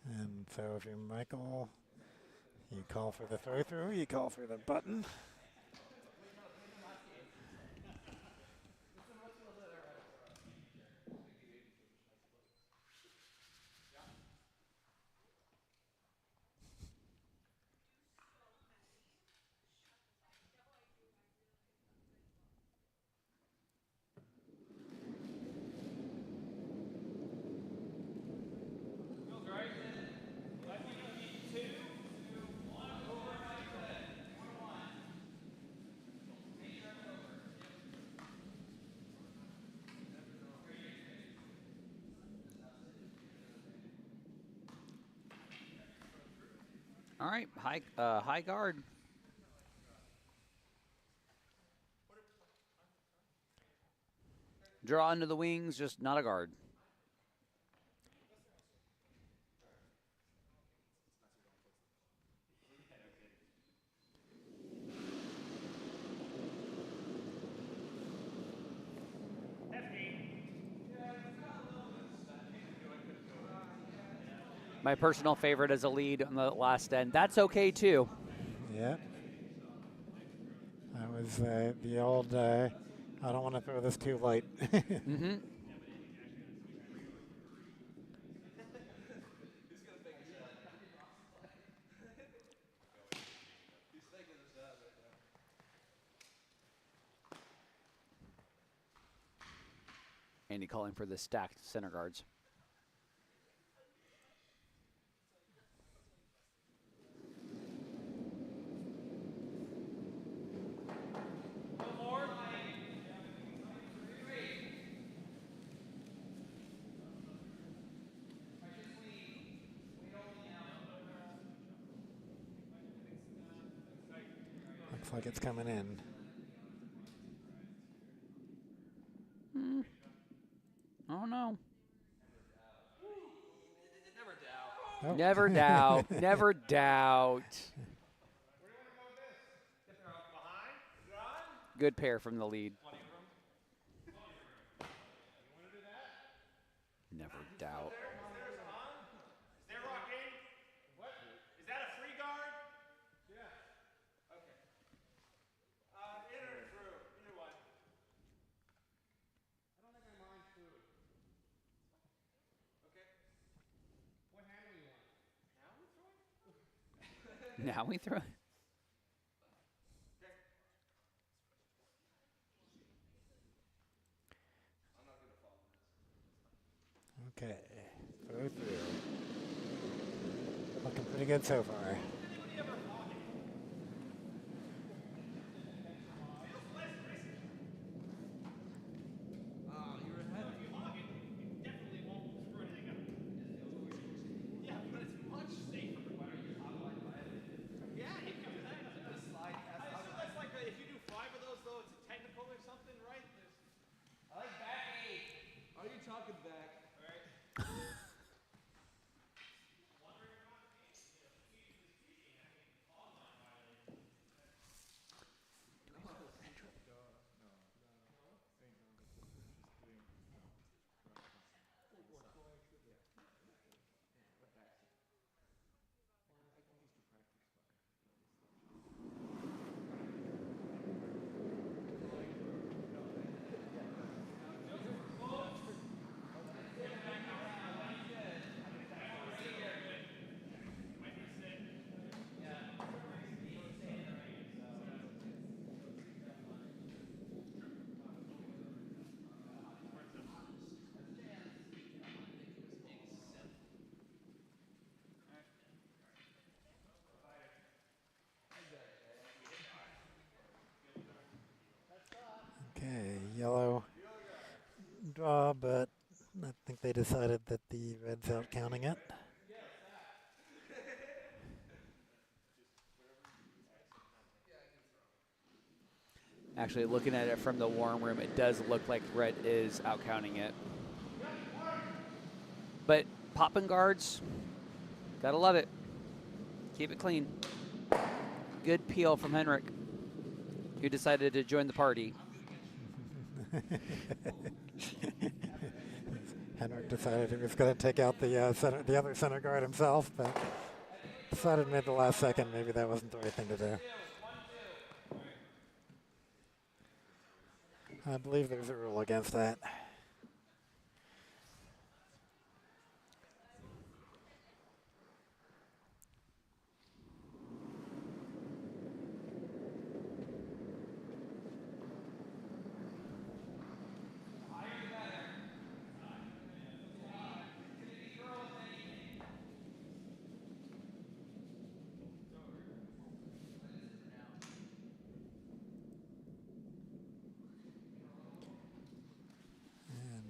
And so if you're Michael, you call for the throw through, you call for the button. All right, high guard. Draw into the wings, just not a guard. My personal favorite is a lead on the last end. That's okay, too. Yeah. That was the old, I don't want to throw this too light. Mm-hmm. Andy calling for the stacked center guards. Looks like it's coming in. Oh, no. Oh. Never doubt. Never doubt. Good pair from the lead. Never doubt. Is there rocking? What? Is that a free guard? Yeah. Okay. In or through? Either one. I don't think I mind through. Okay. What hand do you want? Now we're throwing? Now we throw. Okay. Throw through. Looking pretty good so far. draw, but I think they decided that the red's out counting it. Actually, looking at it from the warm room, it does look like red is out counting it. But popping guards, gotta love it. Keep it clean. Good peel from Henrik, who decided to join the party. Henrik decided he was going to take out the the other center guard himself, but decided mid the last second maybe that wasn't the right thing to do. I believe there's a rule against that.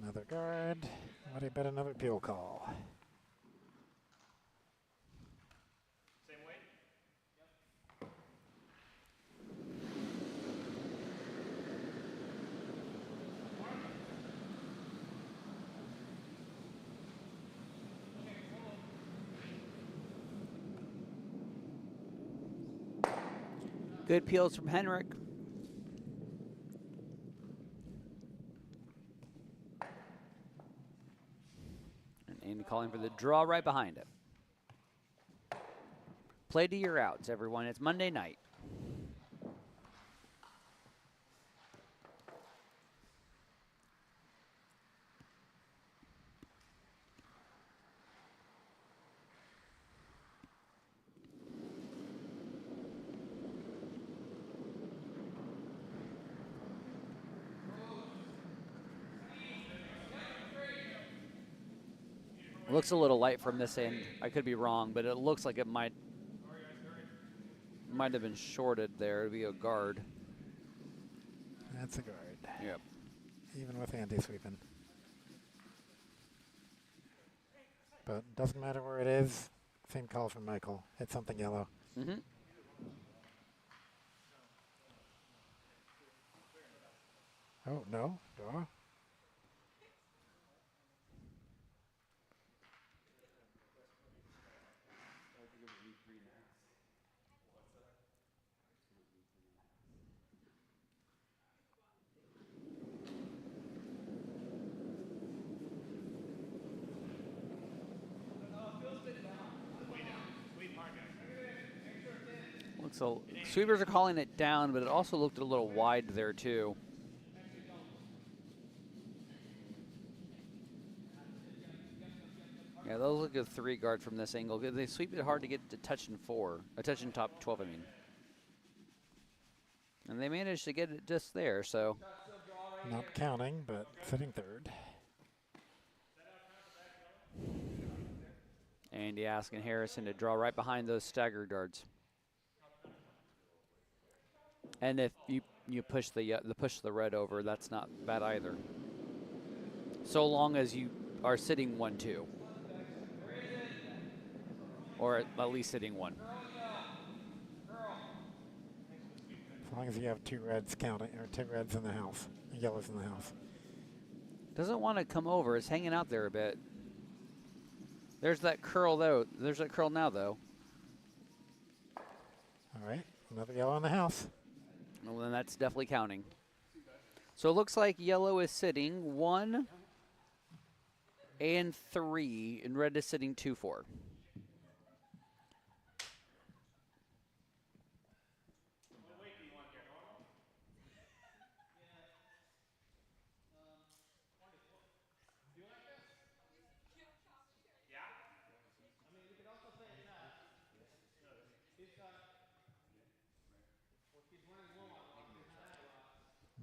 Another guard. What do you bet another peel call? Same weight? Good peels from Henrik. And Andy calling for the draw right behind it. Play to your outs, everyone. It's Monday night. Looks a little light from this end. I could be wrong, but it looks like it might have been shorted there. It'd be a guard. That's a guard. Yep. Even with anti-sweeping. But doesn't matter where it is. Same call from Michael. Hit something yellow. Mm-hmm. Oh, no. Draw. So sweepers are calling it down, but it also looked a little wide there too. Yeah, those look at 3 guard from this angle. They sweep it hard to get to touching 4, touching top 12, I mean. And they managed to get it just there, so. Not counting, but sitting third. Andy asking Harrison to draw right behind those stagger guards. And if you push the red over, that's not bad either. So long as you are sitting 1-2. Or at least sitting 1. As long as you have 2 reds counting, or 2 reds in the house, yellows in the house. Doesn't want to come over. It's hanging out there a bit. There's that curl, though. There's that curl now, though. All right, another yellow in the house. Well, then that's definitely counting. So it looks like yellow is sitting 1 and 3, and red is sitting 2-4.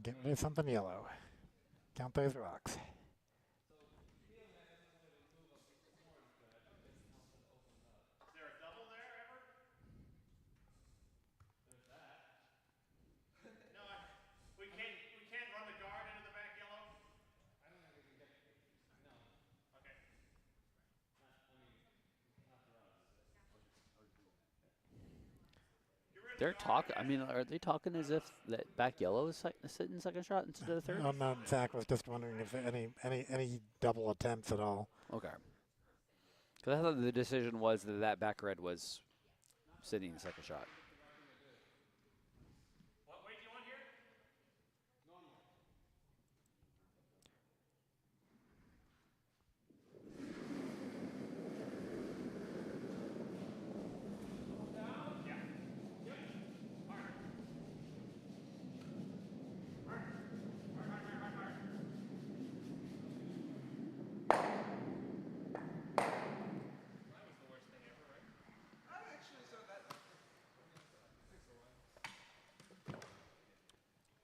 Get rid of something yellow. Count those rocks. They're talking. I mean, are they talking as if that back yellow is sitting second shot instead of third? Oh no, Zach was just wondering if any double attempts at all. Okay. Because I thought the decision was that that back red was sitting second shot. What weight do you want here?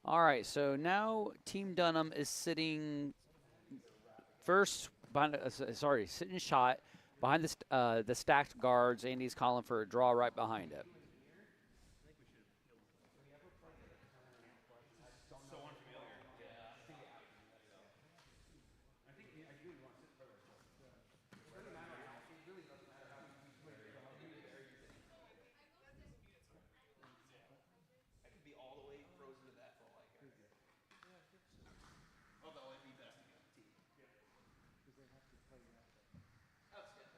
All right, so now Team Dunnam is sitting first behind. Sitting shot behind the stacked guards. Andy's calling for a draw right behind it. I could be all the way frozen to that for all I care. Although it'd be best to be on the tee. That's good.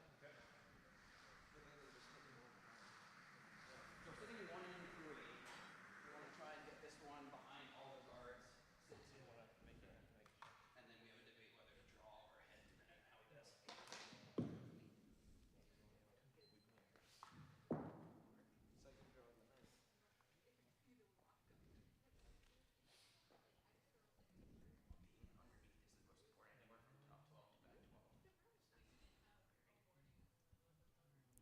So sitting 1 and 3, we want to try and get this one behind all the guards. Sit 2. And then we have a debate whether to draw or head depending on how he does.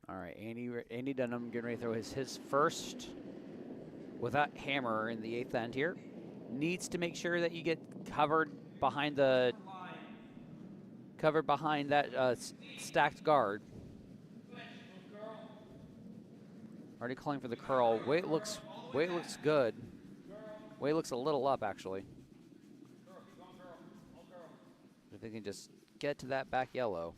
All right, Andy Dunnam getting ready to throw his first with that hammer in the 8th end here. Needs to make sure that you get covered behind that stacked guard. Already calling for the curl. Weight looks good. Weight looks a little up actually. If they can just get to that back yellow.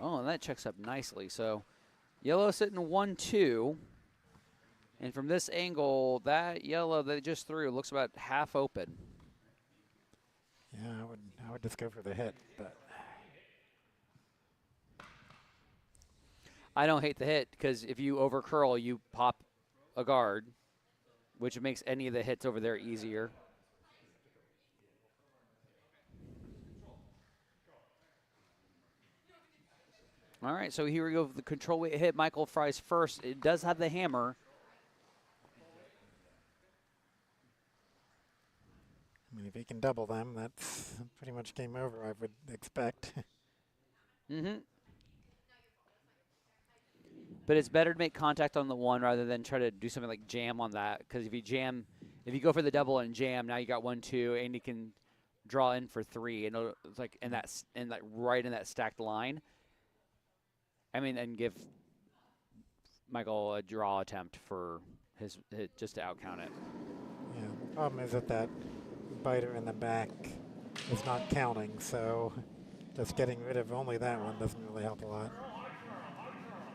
Oh, and that checks up nicely. So yellow sitting 1-2. And from this angle, that yellow that they just threw looks about half open. Yeah, I would just go for the hit, but I don't hate the hit because if you over curl, you pop a guard, which makes any of the hits over there easier. All right, so here we go. The control weight hit. Michael Fry's first. It does have the hammer. I mean, if he can double them, that's pretty much game over, I would expect. Mm-hmm. But it's better to make contact on the one rather than try to do something like jam on that. Because if you go for the double and jam, now you got 1-2, and you can draw in for 3, and it's like right in that stacked line. I mean, and give Michael a draw attempt for his hit just to outcount it. Yeah, the problem is that biter in the back is not counting, so just getting rid of only that one doesn't really help a lot.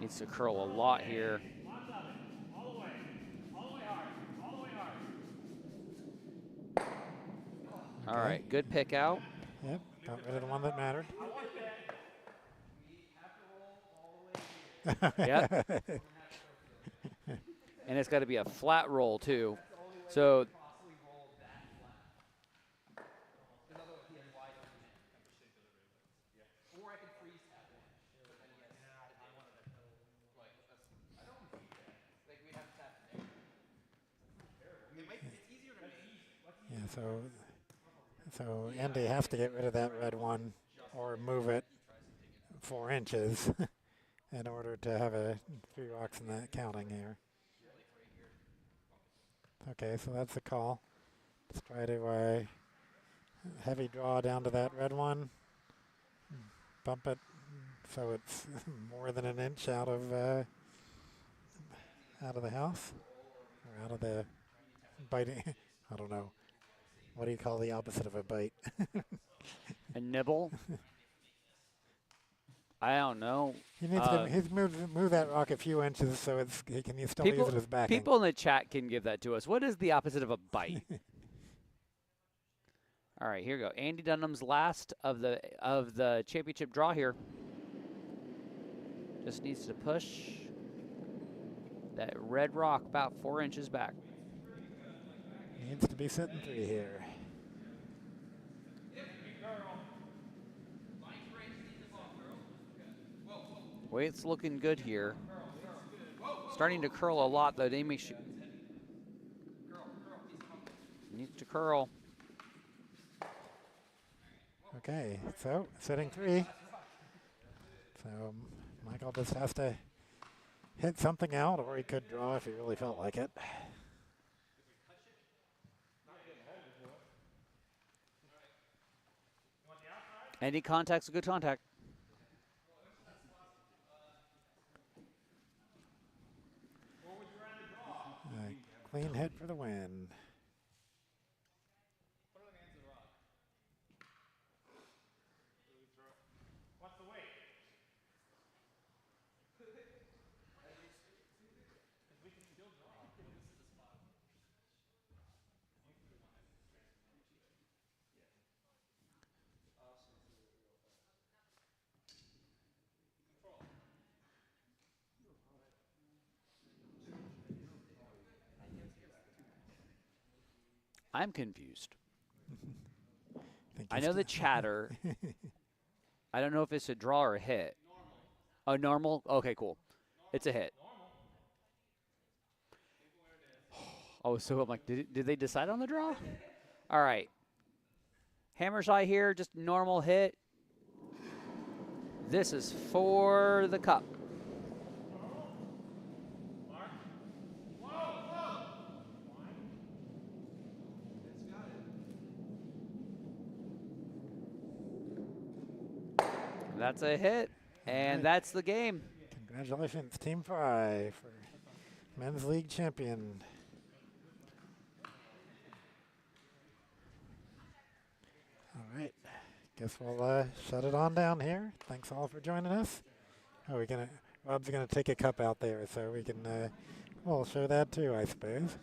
Needs to curl a lot here. All right, good pick out. Yep, got rid of the one that mattered. Yep. And it's got to be a flat roll, too. So yeah, so Andy has to get rid of that red one or move it 4 inches in order to have a 3 rocks in that counting here. Okay, so that's the call. Let's try to heavy draw down to that red one. Bump it so it's more than an inch out of the house or out of the biting. I don't know. What do you call the opposite of a bite? a nibble. I don't know. He needs to move that rock a few inches so he can still use it as backing. People in the chat can give that to us. What is the opposite of a bite? All right, here we go. Andy Dunnam's last of the championship draw here. Just needs to push that red rock about 4 inches back. Needs to be sitting 3 here. Weight's looking good here. Starting to curl a lot though. They make needs to curl. Okay, so sitting 3. So Michael just has to hit something out, or he could draw if he really felt like it. Any contact's a good contact. Clean hit for the win. What's the weight? We can still draw. I'm confused. Think I he's know the chatter. I don't know if it's a draw or a hit. Oh, normal? Okay, cool. It's a hit. Oh, so I'm like, did they decide on the draw? All right. Hammer's eye here, just normal hit. This is for the cup. That's a hit, and that's the game. Congratulations, Team Fry, for men's league champion. All right, guess we'll shut it on down here. Thanks all for joining us. Oh, Rob's gonna take a cup out there, so we can we'll show that too, I suppose.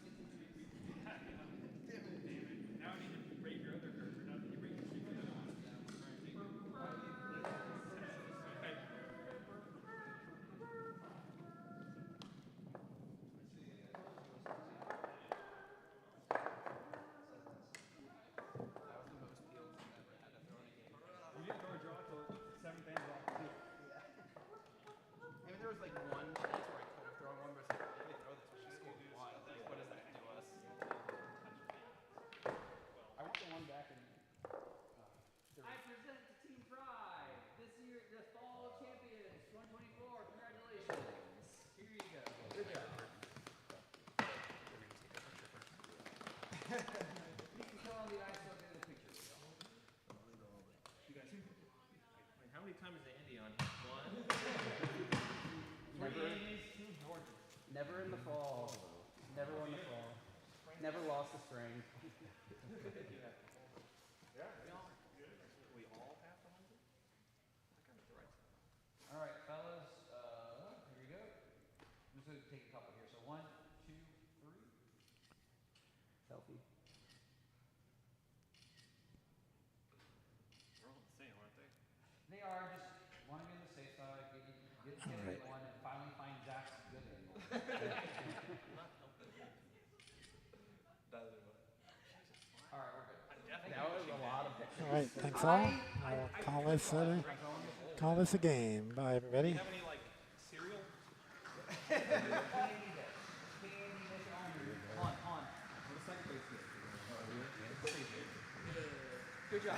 How many times is Andy on? One? Never in the fall. Never won the fall. Never lost a string. All right, fellas. Here we go. I'm just going to take a couple here. So 1, 2, 3. Selfie. They're all the same, aren't they? They are just want to be on the safe side, get a good one, and finally find Zach's good angle. All right, we're good. That was a lot of pictures. All right, thanks all. I'll call this a game. Bye, everybody. Do you have any, like, cereal? Candy dish. On. What a second base hit. Good job.